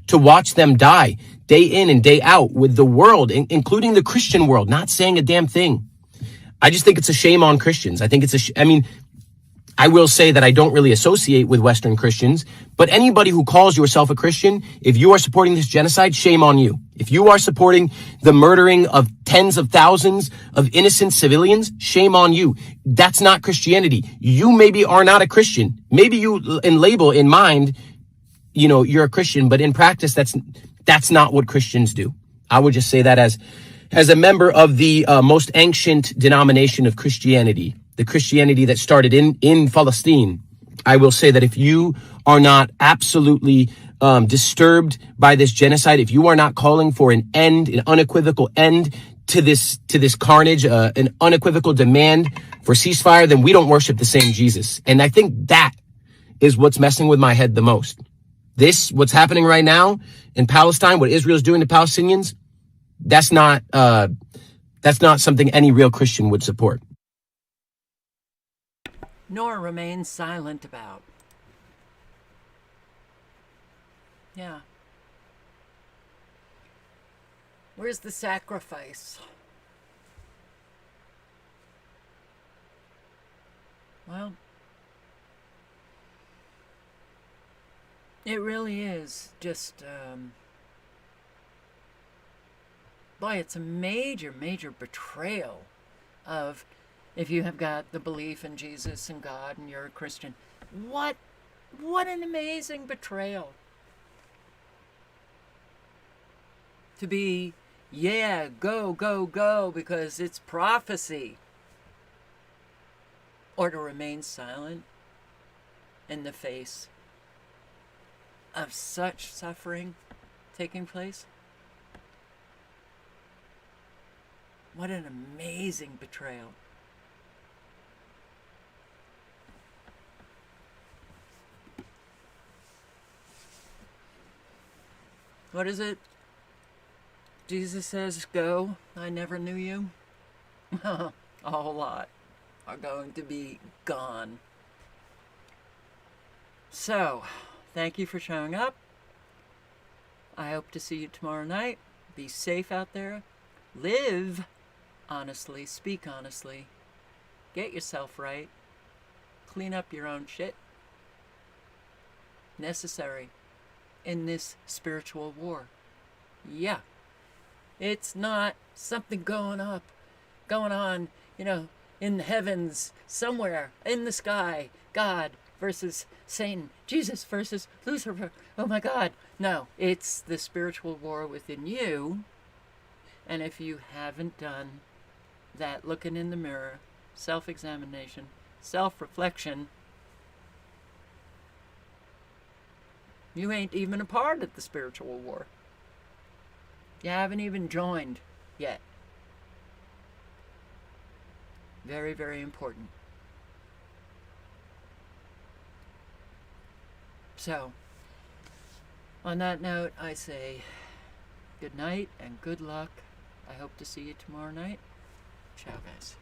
to watch them die day in and day out, with the world, including the Christian world, not saying a damn thing. I just think it's a shame on Christians. I think it's I mean, I will say that I don't really associate with Western Christians, but anybody who calls yourself a Christian, if you are supporting this genocide, shame on you. If you are supporting the murdering of tens of thousands of innocent civilians, shame on you. That's not Christianity. You maybe are not a Christian. Maybe you, in label, in mind, you know, you're a Christian, but in practice, that's not what Christians do. I would just say that as a member of the most ancient denomination of Christianity, the Christianity that started in Palestine, I will say that if you are not absolutely disturbed by this genocide, if you are not calling for an end, an unequivocal end to this carnage, an unequivocal demand for ceasefire, then we don't worship the same Jesus. And I think that is what's messing with my head the most. What's happening right now in Palestine, what Israel's doing to Palestinians, that's not something any real Christian would support. Nor remain silent about. Yeah. Where's the sacrifice? Well, it really is just, boy, it's a major, major betrayal of, if you have got the belief in Jesus and God and you're a Christian, what an amazing betrayal. To be, yeah, go, go, go, because it's prophecy. Or to remain silent in the face of such suffering taking place. What an amazing betrayal. What is it? Jesus says, go, I never knew you. A whole lot are going to be gone. So, thank you for showing up. I hope to see you tomorrow night. Be safe out there. Live honestly. Speak honestly. Get yourself right. Clean up your own shit. Necessary in this spiritual war. Yeah. It's not something going on, you know, in the heavens, somewhere, in the sky. God versus Satan. Jesus versus Lucifer. Oh my God. No, it's the spiritual war within you. And if you haven't done that looking in the mirror, self-examination, self-reflection, you ain't even a part of the spiritual war. You haven't even joined yet. Very, very important. So, On that note, I say good night and good luck. I hope to see you tomorrow night. Ciao, guys.